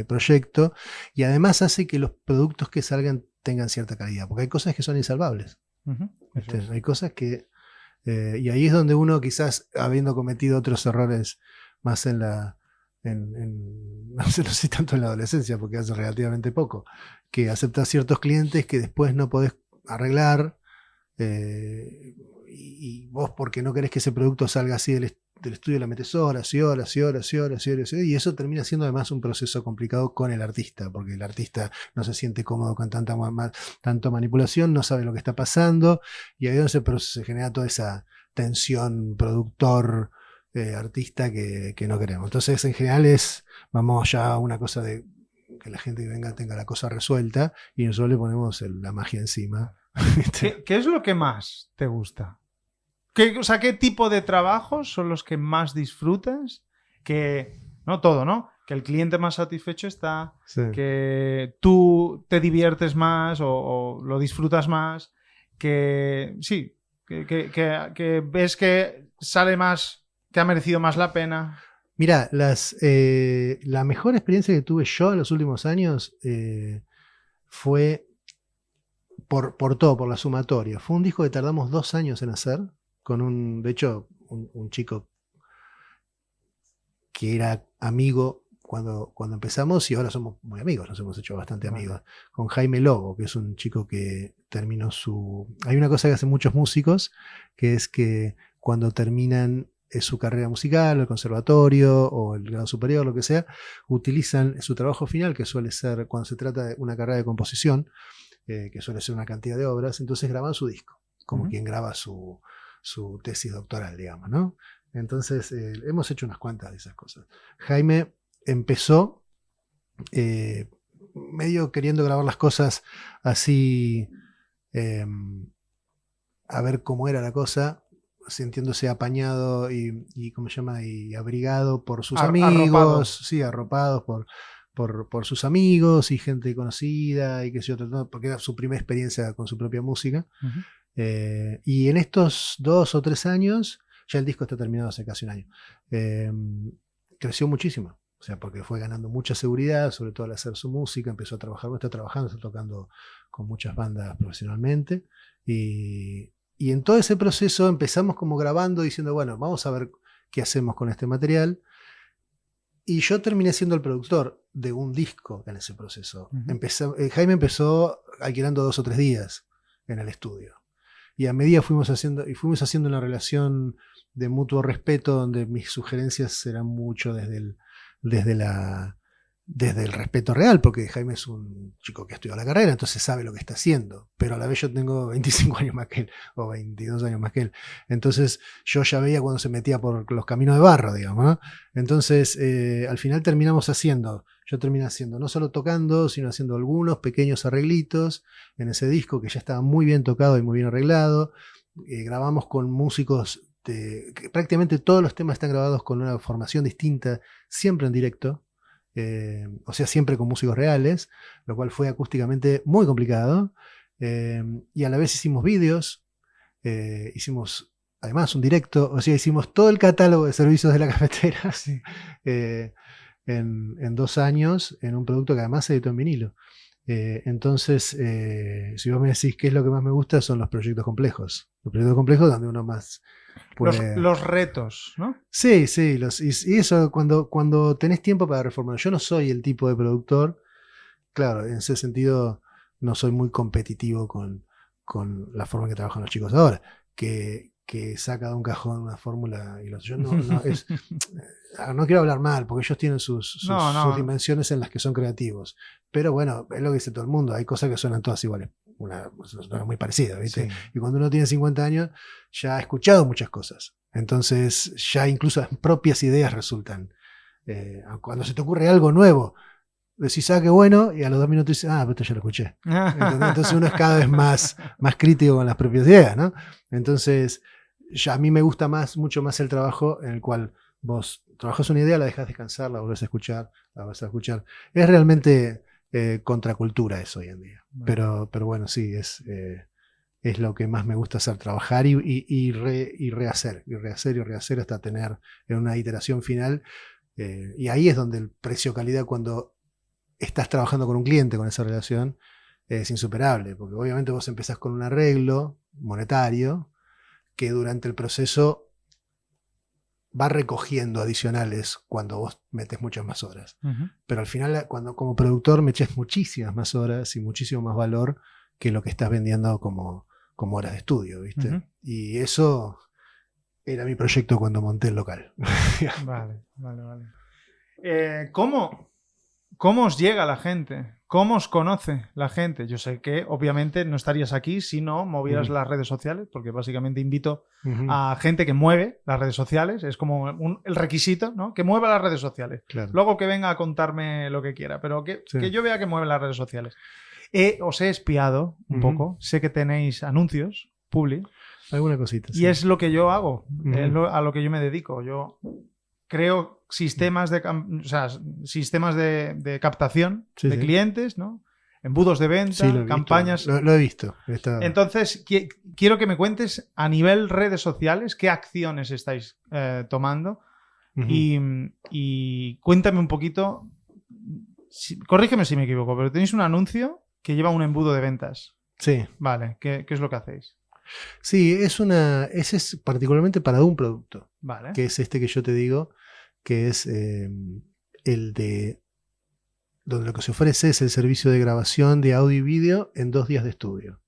proyecto, y además hace que los productos que salgan tengan cierta calidad, porque hay cosas que son insalvables. Hay cosas que... y ahí es donde uno, quizás habiendo cometido otros errores más no sé tanto en la adolescencia, porque hace relativamente poco, que aceptas ciertos clientes que después no podés arreglar, y vos, porque no querés que ese producto salga así del estudio, le metes horas y horas, y eso termina siendo además un proceso complicado con el artista, porque el artista no se siente cómodo con tanta manipulación, no sabe lo que está pasando, y ahí es donde se genera toda esa tensión productor artista que no queremos. Entonces, en general vamos ya a una cosa de que la gente que venga tenga la cosa resuelta, y nosotros le ponemos la magia encima. ¿Qué es lo que más te gusta? ¿Qué tipo de trabajos son los que más disfrutas? No todo, ¿no? Que el cliente más satisfecho está, que tú te diviertes más o lo disfrutas más, que ves que sale más, que ha merecido más la pena. Mira, la mejor experiencia que tuve yo en los últimos años fue por todo, por la sumatoria. Fue un disco que tardamos 2 años en hacer, de hecho, un chico que era amigo cuando empezamos, y ahora somos muy amigos, nos hemos hecho bastante amigos, con Jaime Lobo, que es un chico que terminó Hay una cosa que hacen muchos músicos, que es que cuando terminan su carrera musical, el conservatorio o el grado superior, lo que sea, utilizan su trabajo final, que suele ser, cuando se trata de una carrera de composición, que suele ser una cantidad de obras, entonces graban su disco, como quien graba su tesis doctoral, digamos, ¿no? Entonces, hemos hecho unas cuantas de esas cosas. Jaime empezó medio queriendo grabar las cosas así, a ver cómo era la cosa, sintiéndose apañado y ¿cómo se llama? Y abrigado por sus amigos, Arropado. sí, arropados por sus amigos y gente conocida y qué sé yo, porque era su primera experiencia con su propia música. Ujú. Y en estos 2 o 3 años, ya el disco está terminado hace casi un año, creció muchísimo. O sea, porque fue ganando mucha seguridad, sobre todo al hacer su música, empezó a trabajar, está trabajando, está tocando con muchas bandas profesionalmente. Y en todo ese proceso empezamos como grabando, diciendo, bueno, vamos a ver qué hacemos con este material. Y yo terminé siendo el productor de un disco en ese proceso. Jaime empezó alquilando 2 o 3 días en el estudio. Y a medida fuimos haciendo una relación de mutuo respeto, donde mis sugerencias eran mucho desde el respeto real, porque Jaime es un chico que ha estudiado la carrera, entonces sabe lo que está haciendo, pero a la vez yo tengo 25 años más que él, o 22 años más que él. Entonces yo ya veía cuando se metía por los caminos de barro, digamos, ¿no? Entonces al final yo terminé haciendo, no solo tocando, sino haciendo algunos pequeños arreglitos en ese disco que ya estaba muy bien tocado y muy bien arreglado. Grabamos con músicos que prácticamente todos los temas están grabados con una formación distinta, siempre en directo. O sea, siempre con músicos reales, lo cual fue acústicamente muy complicado. Y a la vez hicimos vídeos, hicimos además un directo, o sea, hicimos todo el catálogo de servicios de la cafetera Sí. en 2 años, en un producto que además se editó en vinilo. Entonces, si vos me decís qué es lo que más me gusta, son los proyectos complejos. Los proyectos complejos donde uno más puede... Los retos, ¿no? Sí, sí, y eso cuando tenés tiempo para reformar. Yo no soy el tipo de productor, claro, en ese sentido no soy muy competitivo con la forma que trabajan los chicos ahora, que saca de un cajón una fórmula y yo no quiero hablar mal, porque ellos tienen sus No. dimensiones en las que son creativos. Pero bueno, es lo que dice todo el mundo, hay cosas que suenan todas iguales, suena muy parecida, ¿viste? Sí. Y cuando uno tiene 50 años, ya ha escuchado muchas cosas. Entonces, ya incluso las propias ideas resultan. Cuando se te ocurre algo nuevo, decís, qué bueno, y a los 2 minutos dices, pero esto ya lo escuché. Entonces uno es cada vez más crítico con las propias ideas, ¿no? Entonces, ya a mí me gusta mucho más el trabajo en el cual vos trabajás una idea, la dejás descansar, la volvés a escuchar, la volvés a escuchar. Es realmente contracultura eso hoy en día. Pero bueno, sí, es lo que más me gusta hacer, trabajar y rehacer hasta tener en una iteración final. Y ahí es donde el precio-calidad, cuando estás trabajando con un cliente con esa relación, es insuperable, porque obviamente vos empezás con un arreglo monetario que durante el proceso va recogiendo adicionales cuando vos metes muchas más horas. Pero al final, cuando como productor me eches muchísimas más horas y muchísimo más valor que lo que estás vendiendo como horas de estudio, ¿viste? Y eso era mi proyecto cuando monté el local. Vale. ¿Cómo os llega la gente? ¿Cómo os conoce la gente? Yo sé que obviamente no estarías aquí si no movieras las redes sociales, porque básicamente invito a gente que mueve las redes sociales, es como el requisito, ¿no? Que mueva las redes sociales. Claro. Luego que venga a contarme lo que quiera, pero que yo vea que mueve las redes sociales. Os he espiado un poco, sé que tenéis anuncios, publi. Alguna cosita. Y es lo que yo hago, es a lo que yo me dedico. Yo creo sistemas de captación de clientes, ¿no? Embudos de venta, campañas. Lo he visto. Entonces, quiero que me cuentes a nivel redes sociales qué acciones estáis tomando y cuéntame un poquito, corrígeme si me equivoco, pero tenéis un anuncio que lleva un embudo de ventas. Sí. Vale, ¿qué es lo que hacéis? Sí, ese es particularmente para un producto, vale, que es este que yo te digo, que es el de donde lo que se ofrece es el servicio de grabación de audio y vídeo en 2 días de estudio.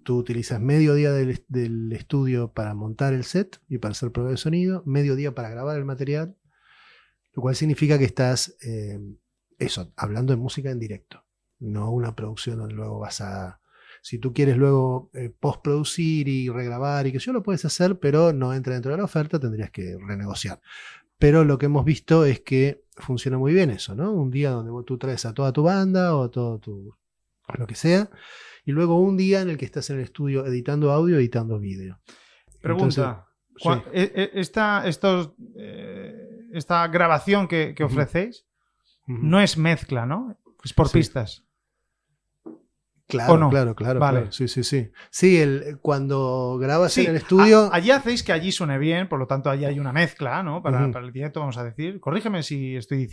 Tú utilizas medio día del estudio para montar el set y para hacer prueba de sonido, medio día para grabar el material, lo cual significa que estás hablando de música en directo, no una producción donde luego vas a... Si tú quieres luego postproducir y regrabar y que yo lo puedes hacer, pero no entra dentro de la oferta, tendrías que renegociar. pero lo que hemos visto es que funciona muy bien eso, ¿no? Un día donde tú traes a toda tu banda o todo lo que sea, y luego un día en el que estás en el estudio editando audio, editando vídeo. Pregunta. Entonces, Esta grabación que ofrecéis no es mezcla, ¿no? Es por pistas. Claro, ¿O no? claro. Vale. Sí. Sí, cuando grabas en el estudio. Allí hacéis que allí suene bien, por lo tanto, allí hay una mezcla, ¿no? Para el directo, vamos a decir. Corrígeme si estoy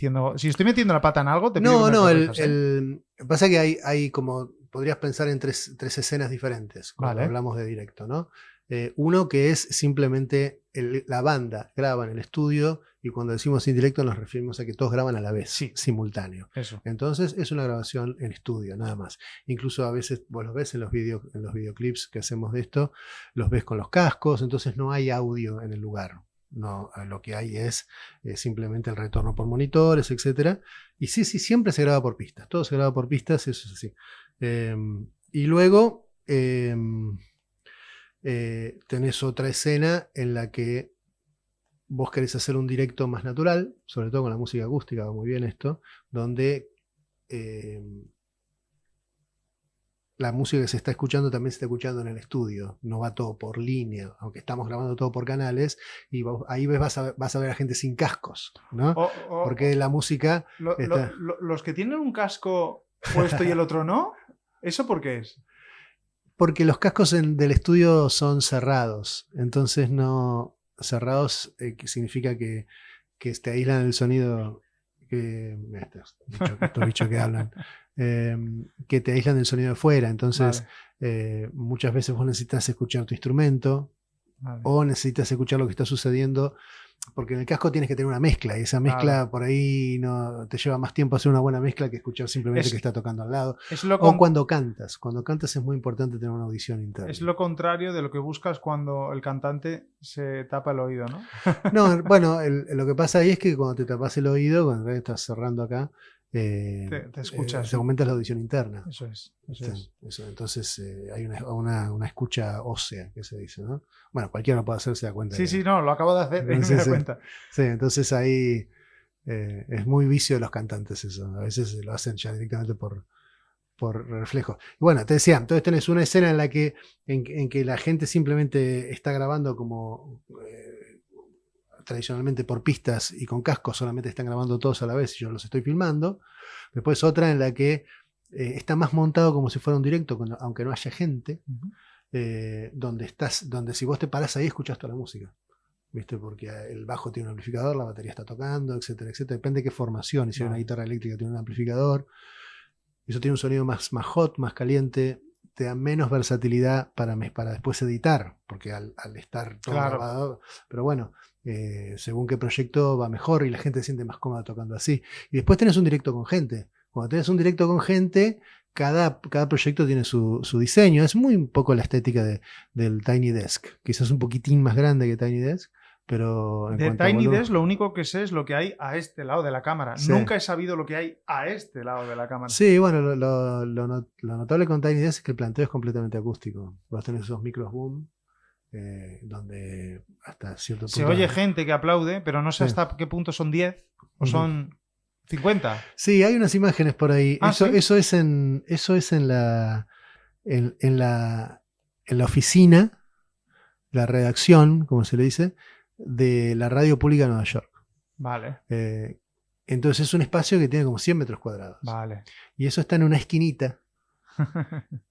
metiendo la pata en algo, te pido que me corrijas, pasa que hay como. Podrías pensar en tres escenas diferentes cuando hablamos de directo, ¿no? Uno que es simplemente la banda graba en el estudio y cuando decimos en directo nos referimos a que todos graban a la vez, simultáneo. Eso. Entonces es una grabación en estudio, nada más. Incluso a veces vos los ves en los videoclips que hacemos de esto, los ves con los cascos, entonces no hay audio en el lugar. No, lo que hay es simplemente el retorno por monitores, etc. Y sí, siempre se graba por pistas. Todo se graba por pistas, eso es así. Y luego tenés otra escena en la que vos querés hacer un directo más natural, sobre todo con la música acústica, va muy bien esto, donde la música que se está escuchando también se está escuchando en el estudio, no va todo por línea, aunque estamos grabando todo por canales, y ahí vas a ver a gente sin cascos, ¿no? Porque la música... los que tienen un casco puesto y el otro no, ¿eso por qué es? Porque los cascos del estudio son cerrados, entonces no... Cerrados significa que te aíslan el sonido, estos bichos que hablan, que te aíslan el sonido de fuera, entonces muchas veces vos necesitas escuchar tu instrumento o necesitas escuchar lo que está sucediendo, porque en el casco tienes que tener una mezcla y esa mezcla por ahí no te lleva más tiempo hacer una buena mezcla que escuchar simplemente que está tocando al lado. O cuando cantas es muy importante tener una audición interna. Es lo contrario de lo que buscas cuando el cantante se tapa el oído, ¿no? No, bueno, lo que pasa ahí es que cuando te tapas el oído, cuando estás cerrando acá, te escuchas. Se aumenta la audición interna. Eso es. Entonces hay una escucha ósea, que se dice, ¿no? Bueno, cualquiera lo puede hacer, se da cuenta. Sí, no, lo acabo de hacer, me da cuenta. Sí, entonces ahí es muy vicio de los cantantes eso. A veces lo hacen ya directamente por reflejo. Y bueno, te decía, entonces tenés una escena en que la gente simplemente está grabando como... tradicionalmente por pistas y con cascos, solamente están grabando todos a la vez y yo los estoy filmando. Después otra en la que está más montado como si fuera un directo, aunque no haya gente, donde si vos te parás ahí escuchás toda la música, ¿viste? Porque el bajo tiene un amplificador, la batería está tocando, etcétera, depende de qué formación. Y si hay una guitarra eléctrica tiene un amplificador, eso tiene un sonido más hot, más caliente, te da menos versatilidad para después editar, porque al estar todo grabado, pero bueno, según qué proyecto va mejor y la gente se siente más cómoda tocando así. Y después tenés un directo con gente. Cuando tenés un directo con gente, cada proyecto tiene su diseño. Es muy un poco la estética del Tiny Desk. Quizás un poquitín más grande que Tiny Desk, pero... De Tiny Desk lo único que sé es lo que hay a este lado de la cámara. Sí. Nunca he sabido lo que hay a este lado de la cámara. Sí, bueno, lo notable con Tiny Desk es que el planteo es completamente acústico. Vos tenés esos micros boom, donde hasta cierto punto... Se oye gente que aplaude, pero no sé hasta qué punto son 10 o son 50. Sí, hay unas imágenes por ahí. ¿Ah, eso es en la oficina, la redacción, como se le dice, de la Radio Pública de Nueva York. Vale. Entonces es un espacio que tiene como 100 metros cuadrados. Vale. Y eso está en una esquinita,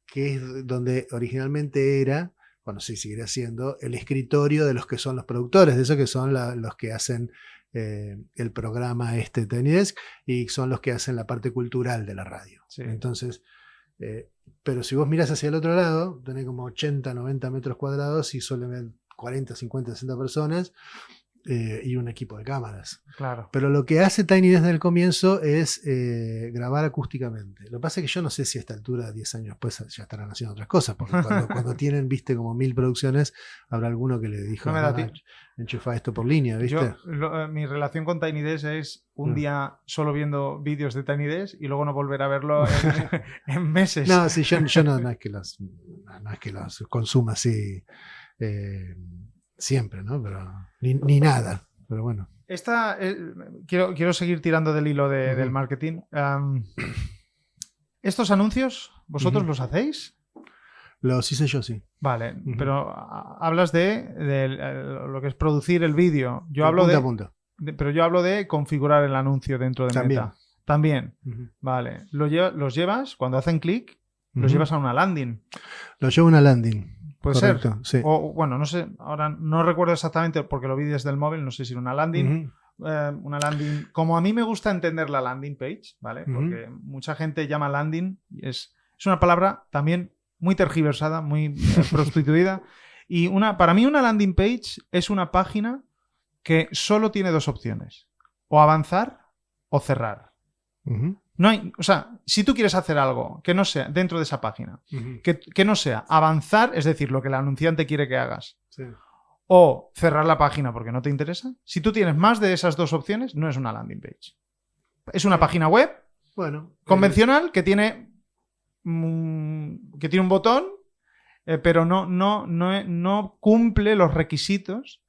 que es donde originalmente era, bueno, sí, seguirá siendo, el escritorio de los que son los productores, de esos que son los que hacen el programa Tiny Desk, y son los que hacen la parte cultural de la radio. Sí. Entonces, pero si vos mirás hacia el otro lado, tenés como 80, 90 metros cuadrados y suelen ver 40, 50, 60 personas y un equipo de cámaras. Claro. Pero lo que hace Tiny desde el comienzo es grabar acústicamente. Lo que pasa es que yo no sé si a esta altura, 10 años después, ya estarán haciendo otras cosas, porque cuando tienen, viste, como 1000 producciones, habrá alguno que le dijo, enchufa esto por línea, ¿viste? Mi relación con Tiny Desk es un día solo viendo vídeos de Tiny Desk y luego no volver a verlo en meses. No, sí, yo no es que los consuma así siempre, ¿no? Pero ni nada, pero bueno. Quiero seguir tirando del hilo del marketing. ¿Estos anuncios vosotros los hacéis? Los hice yo, sí. Vale, pero hablas de lo que es producir el vídeo. Yo hablo punta a punta. pero yo hablo de configurar el anuncio dentro de También. Meta. También. Vale. Los llevas, cuando hacen clic, los llevas a una landing. Los llevo a una landing. Puede Correcto, ser. Sí. O bueno, no sé, ahora no recuerdo exactamente porque lo vi desde el móvil, no sé si era una landing. Una landing, como a mí me gusta entender la landing page, ¿vale? Porque mucha gente llama landing y es una palabra también muy tergiversada, muy prostituida. Y para mí una landing page es una página que solo tiene dos opciones: o avanzar o cerrar. No hay, o sea, si tú quieres hacer algo que no sea dentro de esa página, que no sea avanzar, es decir, lo que el anunciante quiere que hagas, Sí. o cerrar la página porque no te interesa, si tú tienes más de esas dos opciones, no es una landing page. Es una página web convencional que tiene un botón, pero no cumple los requisitos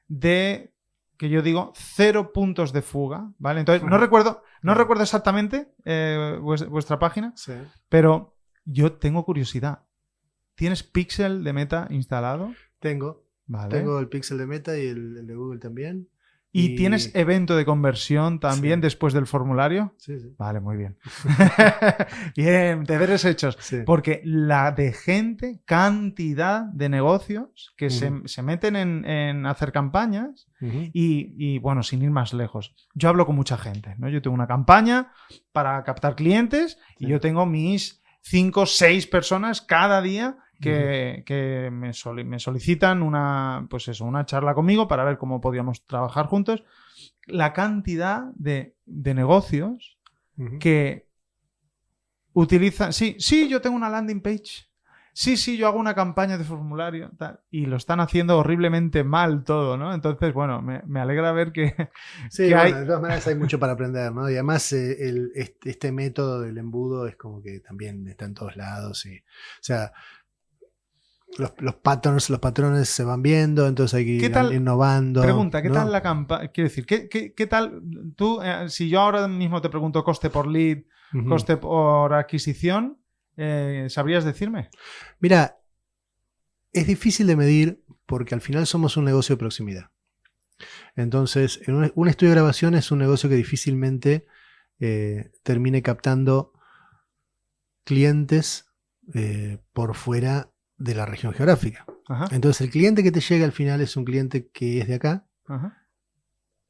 de, que yo digo, 0 puntos de fuga, ¿vale? Entonces, no recuerdo exactamente vuestra página, pero yo tengo curiosidad. ¿Tienes Pixel de Meta instalado? Tengo. Vale. Tengo el Pixel de Meta y el de Google también. ¿Y tienes evento de conversión también después del formulario? Sí. Vale, muy bien. Bien, deberes hechos. Sí. Porque la de gente, cantidad de negocios que se meten en hacer campañas y, bueno, sin ir más lejos. Yo hablo con mucha gente, ¿no? Yo tengo una campaña para captar clientes y yo tengo mis 5 o 6 personas cada día que me solicitan una charla conmigo para ver cómo podíamos trabajar juntos. La cantidad de negocios que utilizan... Sí, yo tengo una landing page. Sí, yo hago una campaña de formulario. Tal, y lo están haciendo horriblemente mal todo, ¿no? Entonces, bueno, me alegra ver que... Sí, que bueno, de todas maneras hay mucho para aprender, ¿no? Y además este método del embudo es como que también está en todos lados. O sea... Los patrones se van viendo, entonces hay que ir innovando. Pregunta, ¿qué tal la campaña? Quiero decir, ¿qué tal tú, si yo ahora mismo te pregunto coste por lead, coste por adquisición, ¿sabrías decirme? Mira, es difícil de medir porque al final somos un negocio de proximidad. Entonces, un estudio de grabación es un negocio que difícilmente termine captando clientes por fuera de la región geográfica. Entonces el cliente que te llega al final es un cliente que es de acá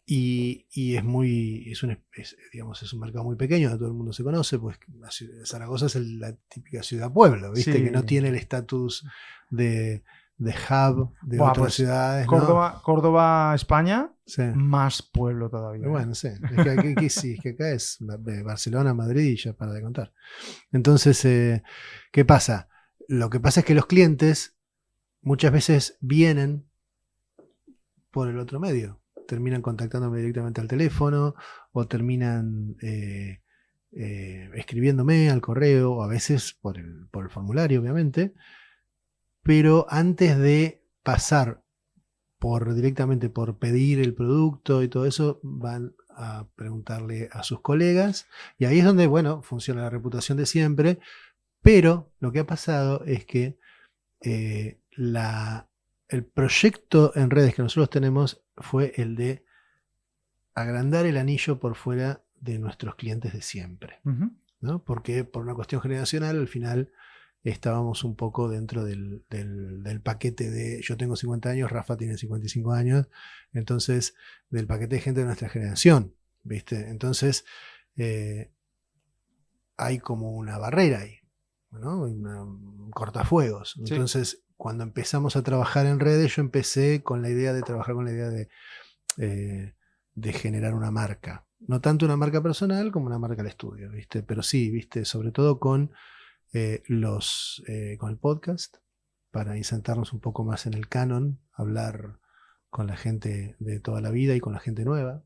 y es un mercado muy pequeño, donde todo el mundo se conoce, pues Zaragoza es la típica ciudad-pueblo, ¿viste? Sí. Que no tiene el estatus de hub de otras ciudades. Córdoba, España, sí. Más pueblo todavía. Bueno, sí. Es que acá es Barcelona, Madrid y ya para de contar. Entonces, ¿qué pasa? Lo que pasa es que los clientes muchas veces vienen por el otro medio. Terminan contactándome directamente al teléfono o terminan escribiéndome al correo o a veces por el formulario, obviamente. Pero antes de pasar directamente por pedir el producto y todo eso, van a preguntarle a sus colegas. Y ahí es donde, bueno, funciona la reputación de siempre. Pero lo que ha pasado es que el proyecto en redes que nosotros tenemos fue el de agrandar el anillo por fuera de nuestros clientes de siempre, ¿no? Porque por una cuestión generacional al final estábamos un poco dentro del paquete de yo tengo 50 años, Rafa tiene 55 años, entonces del paquete de gente de nuestra generación, ¿viste? Entonces hay como una barrera ahí, ¿no? Un cortafuegos. Sí. Entonces, cuando empezamos a trabajar en redes, yo empecé con la idea de trabajar con la idea de generar una marca. No tanto una marca personal como una marca al estudio, ¿viste? Pero sí, ¿viste? Sobre todo con el podcast, para insertarnos un poco más en el canon, hablar con la gente de toda la vida y con la gente nueva,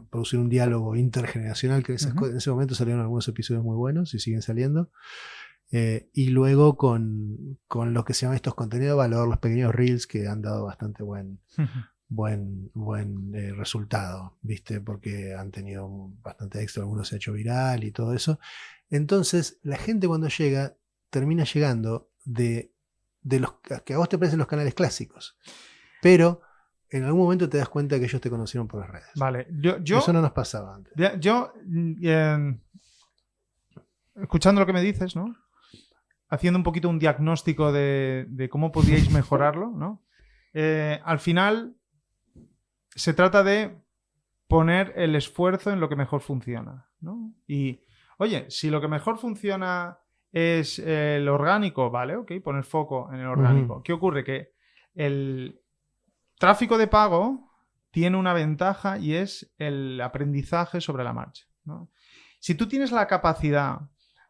producir un diálogo intergeneracional, que en ese momento salieron algunos episodios muy buenos y siguen saliendo. Y luego con lo que se llaman estos contenidos de valor, los pequeños reels que han dado bastante buen buen resultado, ¿viste? Porque han tenido bastante éxito, algunos se ha hecho viral y todo eso. Entonces, la gente cuando llega, termina llegando de los que a vos te parecen los canales clásicos, pero en algún momento te das cuenta que ellos te conocieron por las redes. Vale, eso no nos pasaba antes. Escuchando lo que me dices, ¿no? Haciendo un poquito un diagnóstico de cómo podíais mejorarlo, ¿no? Al final se trata de poner el esfuerzo en lo que mejor funciona, ¿no? Y, oye, si lo que mejor funciona es el orgánico, vale, ok, poner foco en el orgánico. ¿Qué ocurre? Que el tráfico de pago tiene una ventaja y es el aprendizaje sobre la marcha, ¿no? Si tú tienes la capacidad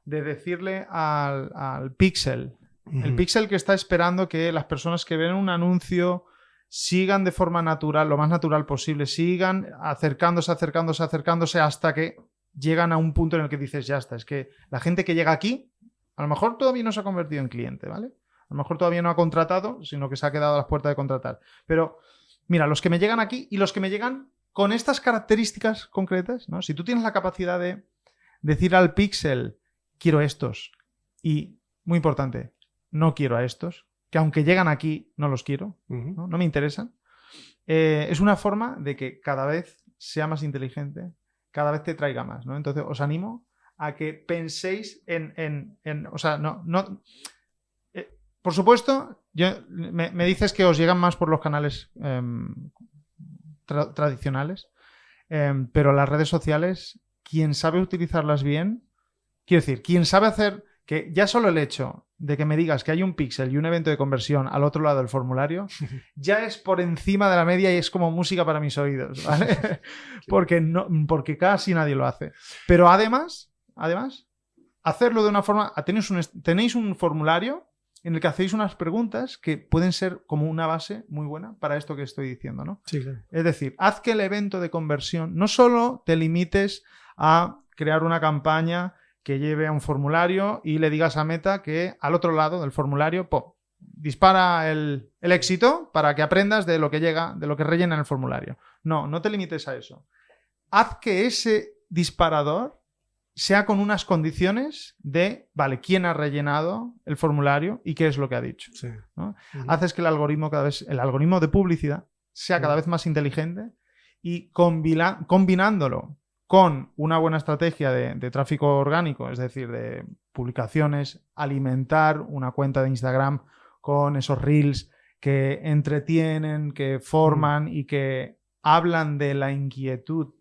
de decirle al píxel, el píxel que está esperando que las personas que ven un anuncio sigan de forma natural, lo más natural posible, sigan acercándose hasta que llegan a un punto en el que dices, ya está, es que la gente que llega aquí, a lo mejor todavía no se ha convertido en cliente, ¿vale? A lo mejor todavía no ha contratado, sino que se ha quedado a las puertas de contratar. Pero, mira, los que me llegan aquí y los que me llegan con estas características concretas, ¿no? Si tú tienes la capacidad de decir al píxel, quiero estos, y, muy importante, no quiero a estos, que aunque llegan aquí, no los quiero, ¿no? No me interesan. Es una forma de que cada vez sea más inteligente, cada vez te traiga más, ¿no? Entonces, os animo a que penséis o sea, por supuesto, me dices que os llegan más por los canales tradicionales, pero las redes sociales, quien sabe utilizarlas bien, quiero decir, quien sabe hacer que ya solo el hecho de que me digas que hay un píxel y un evento de conversión al otro lado del formulario, ya es por encima de la media y es como música para mis oídos, ¿vale? Porque casi nadie lo hace. Pero además, hacerlo de una forma... Tenéis un formulario en el que hacéis unas preguntas que pueden ser como una base muy buena para esto que estoy diciendo, ¿no? Sí, claro. Es decir, haz que el evento de conversión no solo te limites a crear una campaña que lleve a un formulario y le digas a Meta que al otro lado del formulario dispara el éxito para que aprendas de lo que llega, de lo que rellena en el formulario. No te limites a eso. Haz que ese disparador sea con unas condiciones de, vale, quién ha rellenado el formulario y qué es lo que ha dicho, sí, ¿no? Haces que el algoritmo de publicidad sea cada vez más inteligente y combinándolo con una buena estrategia de tráfico orgánico, es decir, de publicaciones, alimentar una cuenta de Instagram con esos reels que entretienen, que forman y que hablan de la inquietud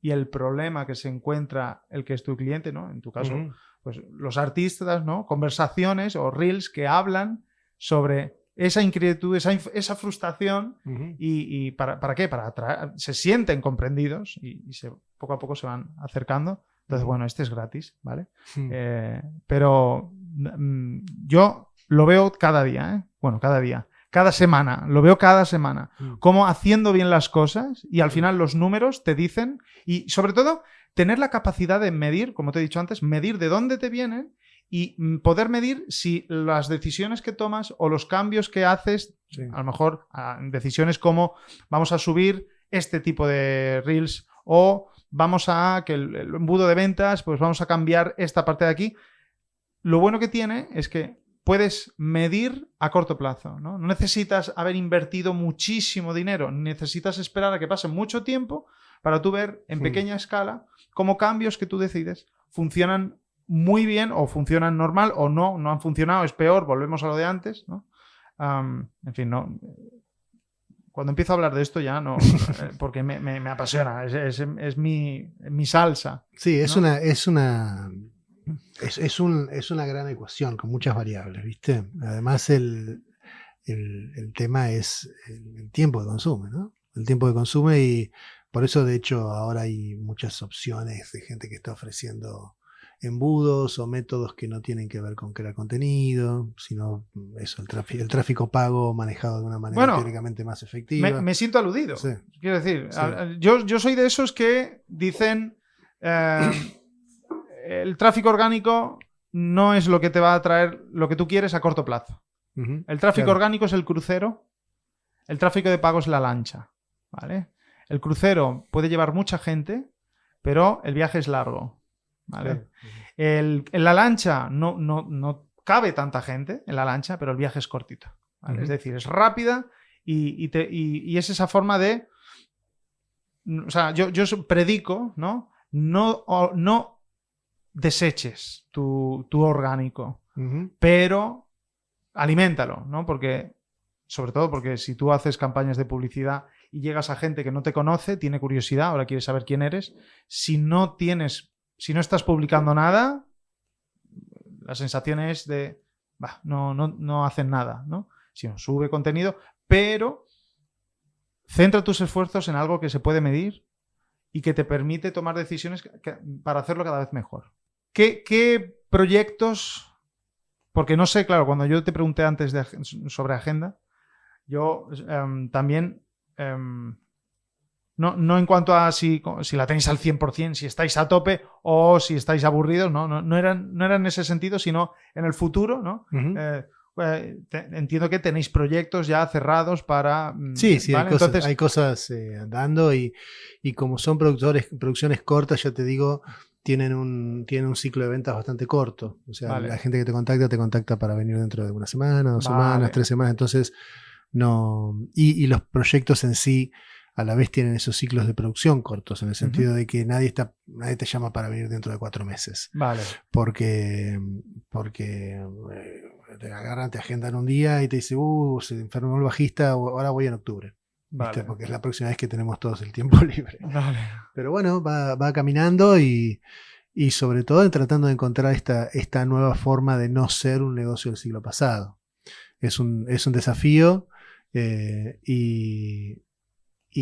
y el problema que se encuentra el que es tu cliente, ¿no? En tu caso, pues los artistas, ¿no? Conversaciones o reels que hablan sobre esa inquietud, esa frustración y ¿para qué? Para atraer, se sienten comprendidos y poco a poco se van acercando. Entonces, bueno, este es gratis, ¿vale? Pero yo lo veo cada día, ¿eh? Bueno, cada día. Cada semana, lo veo cada semana, como haciendo bien las cosas y al final los números te dicen y sobre todo tener la capacidad de medir, como te he dicho antes, medir de dónde te vienen y poder medir si las decisiones que tomas o los cambios que haces, a lo mejor decisiones como vamos a subir este tipo de reels o vamos a que el embudo de ventas, pues vamos a cambiar esta parte de aquí. Lo bueno que tiene es que puedes medir a corto plazo, ¿no? No necesitas haber invertido muchísimo dinero, necesitas esperar a que pase mucho tiempo para tú ver en pequeña escala cómo cambios que tú decides funcionan muy bien o funcionan normal o no han funcionado, es peor, volvemos a lo de antes, ¿no? En fin, no. Cuando empiezo a hablar de esto ya no, porque me apasiona, es mi salsa. Sí, es una gran ecuación con muchas variables, ¿viste? Además el tema es el tiempo de consumo, ¿no? El tiempo de consumo y por eso de hecho ahora hay muchas opciones de gente que está ofreciendo embudos o métodos que no tienen que ver con crear contenido, sino eso, el tráfico pago manejado de una manera teóricamente más efectiva. Me siento aludido. Sí. Quiero decir, sí. Yo soy de esos que dicen el tráfico orgánico no es lo que te va a traer lo que tú quieres a corto plazo. El tráfico orgánico es el crucero, el tráfico de pago es la lancha. ¿vale? El crucero puede llevar mucha gente, pero el viaje es largo, ¿vale? Sí. En la lancha no cabe tanta gente en la lancha, pero el viaje es cortito, ¿vale? Ujú. Es decir, es rápida y es esa forma de... O sea, yo predico, ¿no? No deseches tu orgánico, Ujú. pero aliméntalo, ¿no? Porque, sobre todo porque si tú haces campañas de publicidad y llegas a gente que no te conoce, tiene curiosidad, ahora quiere saber quién eres, si no estás publicando nada, la sensación es de, no hacen nada, ¿no? Si no, sube contenido, pero centra tus esfuerzos en algo que se puede medir y que te permite tomar decisiones para hacerlo cada vez mejor. ¿Qué proyectos? Porque no sé, claro, cuando yo te pregunté antes sobre agenda, yo también, no en cuanto a si la tenéis al 100%, si estáis a tope o si estáis aburridos, no era en ese sentido, sino en el futuro, ¿no? Ujú. Entiendo que tenéis proyectos ya cerrados para... Sí, ¿vale? hay cosas andando y como son producciones cortas, ya te digo, tienen un ciclo de ventas bastante corto. O sea, Vale. la gente que te contacta para venir dentro de una semana, 2 Vale. semanas, 3 semanas. Entonces, no. Y los proyectos en sí, a la vez tienen esos ciclos de producción cortos, en el sentido de que nadie te llama para venir dentro de 4 meses. Vale. Porque te agarran, te agendan un día y te dicen, se enfermó el bajista, ahora voy en octubre. ¿Viste? Vale. Porque es la próxima vez que tenemos todos el tiempo libre. Vale. Pero bueno, va caminando y sobre todo tratando de encontrar esta nueva forma de no ser un negocio del siglo pasado. Es un desafío y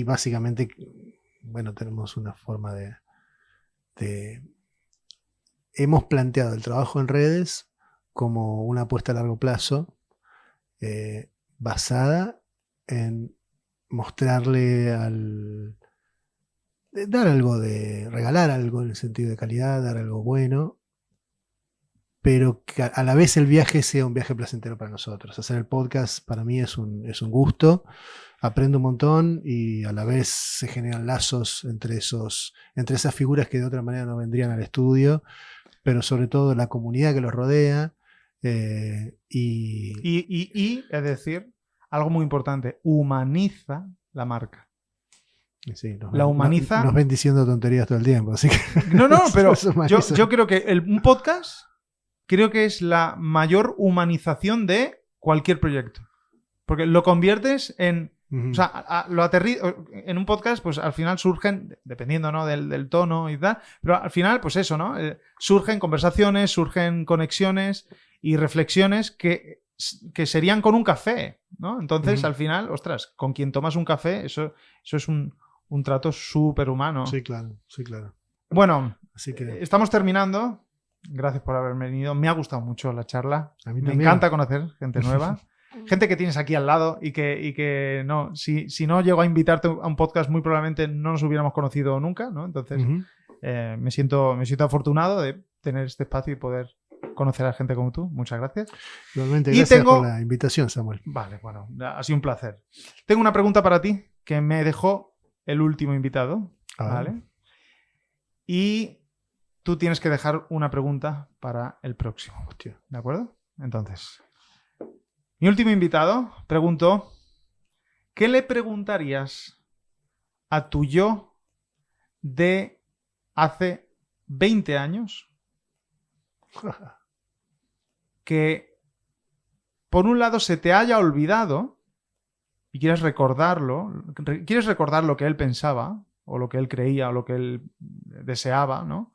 básicamente, bueno, tenemos una forma de... Hemos planteado el trabajo en redes como una apuesta a largo plazo basada en mostrarle dar algo regalar algo en el sentido de calidad, dar algo bueno, pero que a la vez el viaje sea un viaje placentero para nosotros. Hacer el podcast para mí es un gusto, aprendo un montón y a la vez se generan lazos entre esas figuras que de otra manera no vendrían al estudio, pero sobre todo la comunidad que los rodea. Y es decir, algo muy importante, humaniza la marca. Sí, la humaniza. Nos ven diciendo tonterías todo el tiempo, así que... No, pero yo creo que un podcast creo que es la mayor humanización de cualquier proyecto. Porque lo conviertes en... O sea, en un podcast, pues al final surgen, dependiendo, ¿no? del tono y tal, pero al final, pues eso, ¿no? Surgen conversaciones, surgen conexiones y reflexiones que serían con un café, ¿no? Entonces, al final, ostras, con quien tomas un café, eso es un trato súper humano. Sí, claro, sí, claro. Bueno, así que... estamos terminando. Gracias por haber venido. Me ha gustado mucho la charla. A mí Me también. encanta conocer gente nueva. Gente que tienes aquí al lado y que no, si no llego a invitarte a un podcast, muy probablemente no nos hubiéramos conocido nunca, ¿no? Entonces, me siento afortunado de tener este espacio y poder conocer a gente como tú. Muchas gracias. Igualmente, gracias por la invitación, Samuel. Vale, bueno, ha sido un placer. Tengo una pregunta para ti que me dejó el último invitado, ¿vale? Y tú tienes que dejar una pregunta para el próximo. Hostia. ¿De acuerdo? Entonces, mi último invitado preguntó: ¿qué le preguntarías a tu yo de hace 20 años que por un lado se te haya olvidado y quieres recordar lo que él pensaba o lo que él creía o lo que él deseaba, ¿no?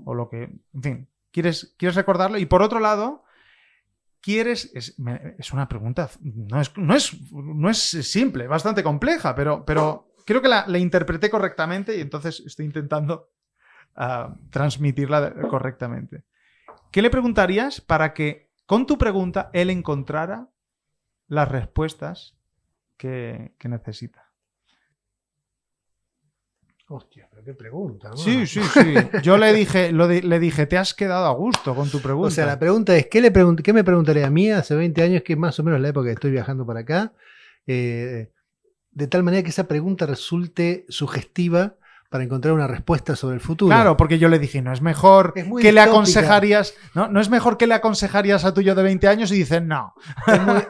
O lo que, en fin, quieres recordarlo, y por otro lado es una pregunta, no es simple, bastante compleja, pero creo que la interpreté correctamente y entonces estoy intentando transmitirla correctamente. ¿Qué le preguntarías para que con tu pregunta él encontrara las respuestas que necesita? Hostia, pero qué pregunta, ¿no? Sí. Yo le dije, te has quedado a gusto con tu pregunta. O sea, la pregunta es, ¿qué me preguntaría a mí hace 20 años, que es más o menos la época que estoy viajando para acá? de tal manera que esa pregunta resulte sugestiva para encontrar una respuesta sobre el futuro. Claro, porque yo le dije, no es mejor Es muy que le distópica. aconsejarías, no es mejor que le aconsejarías a tu yo de 20 años y dicen no.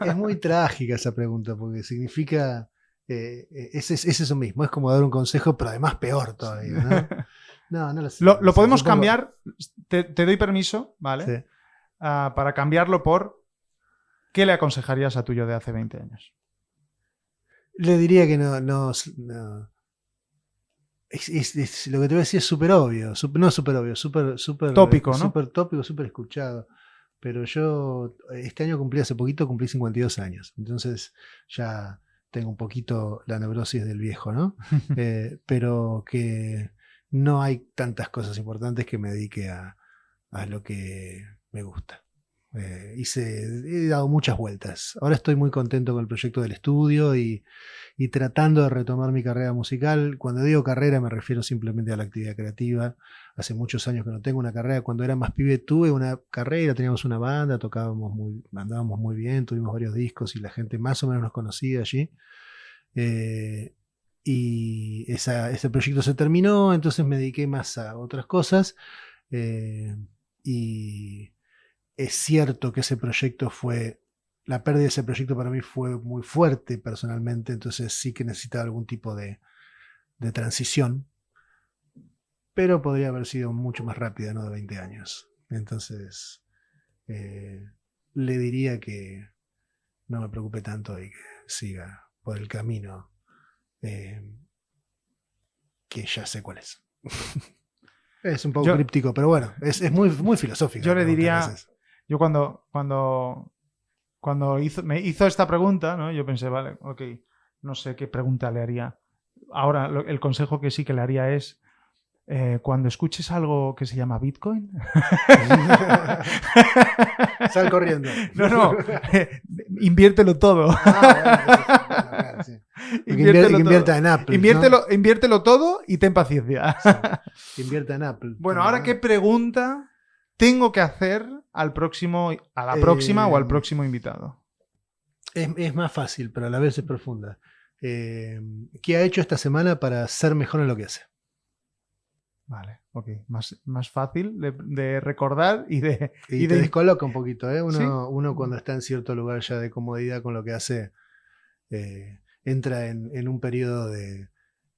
Es muy trágica esa pregunta, porque significa, es eso mismo, es como dar un consejo, pero además peor todavía, ¿no? No lo sé. Lo podemos Supongo- cambiar, te doy permiso, ¿vale? Sí. Para cambiarlo por ¿qué le aconsejarías a tu yo de hace 20 años? Le diría que no. Lo que te voy a decir es súper obvio, no súper obvio, súper Tópico, ¿no? súper tópico, súper escuchado. Pero yo este año hace poquito cumplí 52 años, entonces ya tengo un poquito la neurosis del viejo, ¿no? Pero que no hay tantas cosas importantes que me dedique a lo que me gusta. He dado muchas vueltas. Ahora estoy muy contento con el proyecto del estudio y tratando de retomar mi carrera musical. Cuando digo carrera me refiero simplemente a la actividad creativa. Hace muchos años que no tengo una carrera. Cuando era más pibe tuve una carrera, teníamos una banda, andábamos muy bien, tuvimos varios discos y la gente más o menos nos conocía allí. Y ese proyecto se terminó, entonces me dediqué más a otras cosas. Y es cierto que la pérdida de ese proyecto para mí fue muy fuerte personalmente, entonces sí que necesitaba algún tipo de transición, pero podría haber sido mucho más rápida, no de 20 años. Entonces le diría que no me preocupe tanto y que siga por el camino que ya sé cuál es. Es un poco críptico, pero bueno, es muy, muy filosófico. Yo le diría, yo cuando me hizo esta pregunta, ¿no? Yo pensé, vale, ok, no sé qué pregunta le haría. Ahora, el consejo que sí que le haría es, cuando escuches algo que se llama Bitcoin... Sal corriendo. No, inviértelo todo. Claro, sí. Invierta en Apple. Inviértelo todo y ten paciencia. Sí. Invierta en Apple. Bueno, ahora, ¿qué pregunta tengo que hacer a la próxima o al próximo invitado? Es más fácil, pero a la vez es profunda. ¿Qué ha hecho esta semana para ser mejor en lo que hace? Vale, ok. Más fácil de recordar y te descoloca un poquito, ¿eh? Uno cuando está en cierto lugar ya de comodidad con lo que hace, entra en un periodo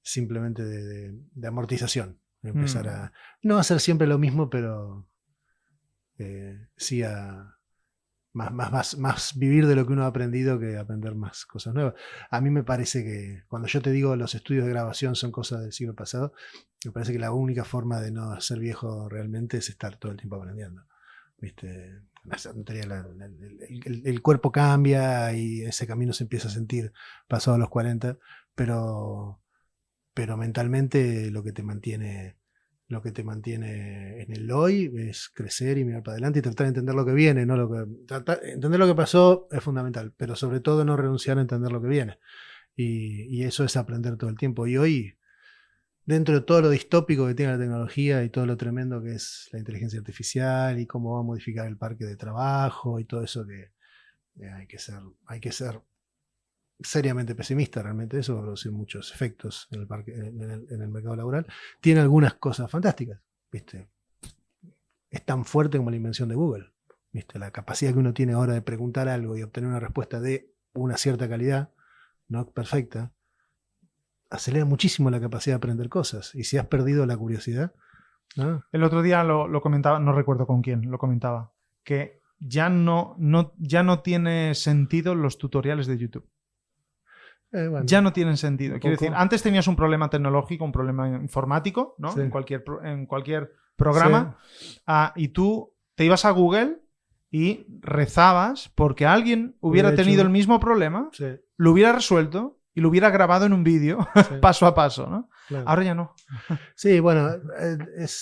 simplemente de amortización. Empezar a no hacer siempre lo mismo, pero sí a más vivir de lo que uno ha aprendido que aprender más cosas nuevas. A mí me parece que cuando yo te digo los estudios de grabación son cosas del siglo pasado, me parece que la única forma de no ser viejo realmente es estar todo el tiempo aprendiendo. ¿Viste? El cuerpo cambia y ese camino se empieza a sentir pasado a los 40, pero mentalmente lo que te mantiene en el hoy es crecer y mirar para adelante y tratar de entender lo que viene. Entender lo que pasó es fundamental, pero sobre todo no renunciar a entender lo que viene. Y eso es aprender todo el tiempo. Y hoy, dentro de todo lo distópico que tiene la tecnología y todo lo tremendo que es la inteligencia artificial y cómo va a modificar el parque de trabajo y todo eso, que hay que ser seriamente pesimista. Realmente eso va a producir muchos efectos en el mercado laboral. Tiene algunas cosas fantásticas, ¿viste? Es tan fuerte como la invención de Google, ¿viste? La capacidad que uno tiene ahora de preguntar algo y obtener una respuesta de una cierta calidad, no perfecta, acelera muchísimo la capacidad de aprender cosas. Y si has perdido la curiosidad, ¿no? El otro día lo comentaba, no recuerdo con quién lo comentaba, que ya no tiene sentido los tutoriales de YouTube. Bueno, ya no tienen sentido. Quiero decir, antes tenías un problema tecnológico, un problema informático, ¿no? Sí. En cualquier programa, sí. Y tú te ibas a Google y rezabas porque alguien hubiera tenido el mismo problema, sí. Lo hubiera resuelto y lo hubiera grabado en un vídeo, sí. Paso a paso, ¿no? Claro. Ahora ya no. Sí, bueno,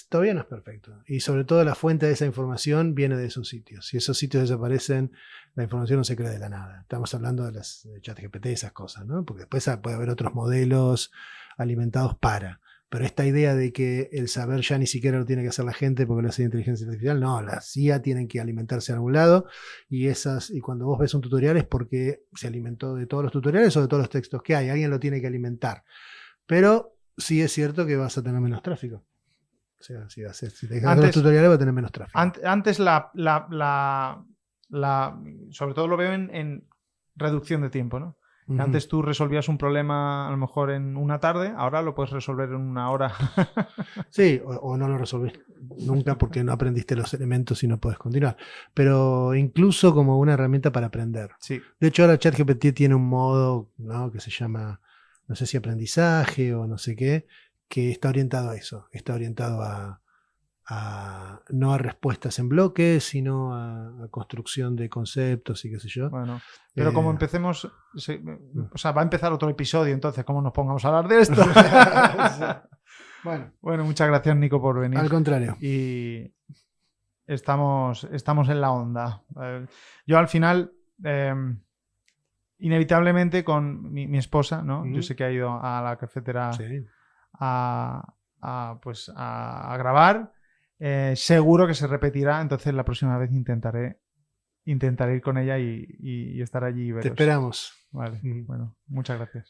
todavía no es perfecto. Y sobre todo la fuente de esa información viene de esos sitios. Si esos sitios desaparecen, la información no se crea de la nada. Estamos hablando de las ChatGPT, esas cosas, ¿no? Porque después puede haber otros modelos alimentados Pero esta idea de que el saber ya ni siquiera lo tiene que hacer la gente porque lo hace inteligencia artificial, no, las IA tienen que alimentarse de algún lado y cuando vos ves un tutorial es porque se alimentó de todos los tutoriales o de todos los textos que hay, alguien lo tiene que alimentar. Pero sí es cierto que vas a tener menos tráfico. O sea, si te dejas los tutoriales vas a tener menos tráfico. Antes sobre todo lo veo en reducción de tiempo, ¿no? Uh-huh. Antes tú resolvías un problema a lo mejor en una tarde, ahora lo puedes resolver en una hora. Sí, o no lo resolvés nunca porque no aprendiste los elementos y no puedes continuar. Pero incluso como una herramienta para aprender. Sí. De hecho, ahora ChatGPT tiene un modo, ¿no?, que se llama, no sé si aprendizaje o no sé qué, que está orientado a eso. Está orientado no a respuestas en bloques, sino a construcción de conceptos y qué sé yo. Bueno, pero como empecemos, o sea, va a empezar otro episodio, entonces, ¿cómo nos pongamos a hablar de esto? Bueno, muchas gracias, Nico, por venir. Al contrario. Y estamos en la onda. Yo al final, inevitablemente con mi esposa, ¿no? Yo sé que ha ido a la cafetera a grabar. Seguro que se repetirá, entonces la próxima vez intentaré ir con ella y estar allí y veros. Te esperamos. Vale, bueno, muchas gracias.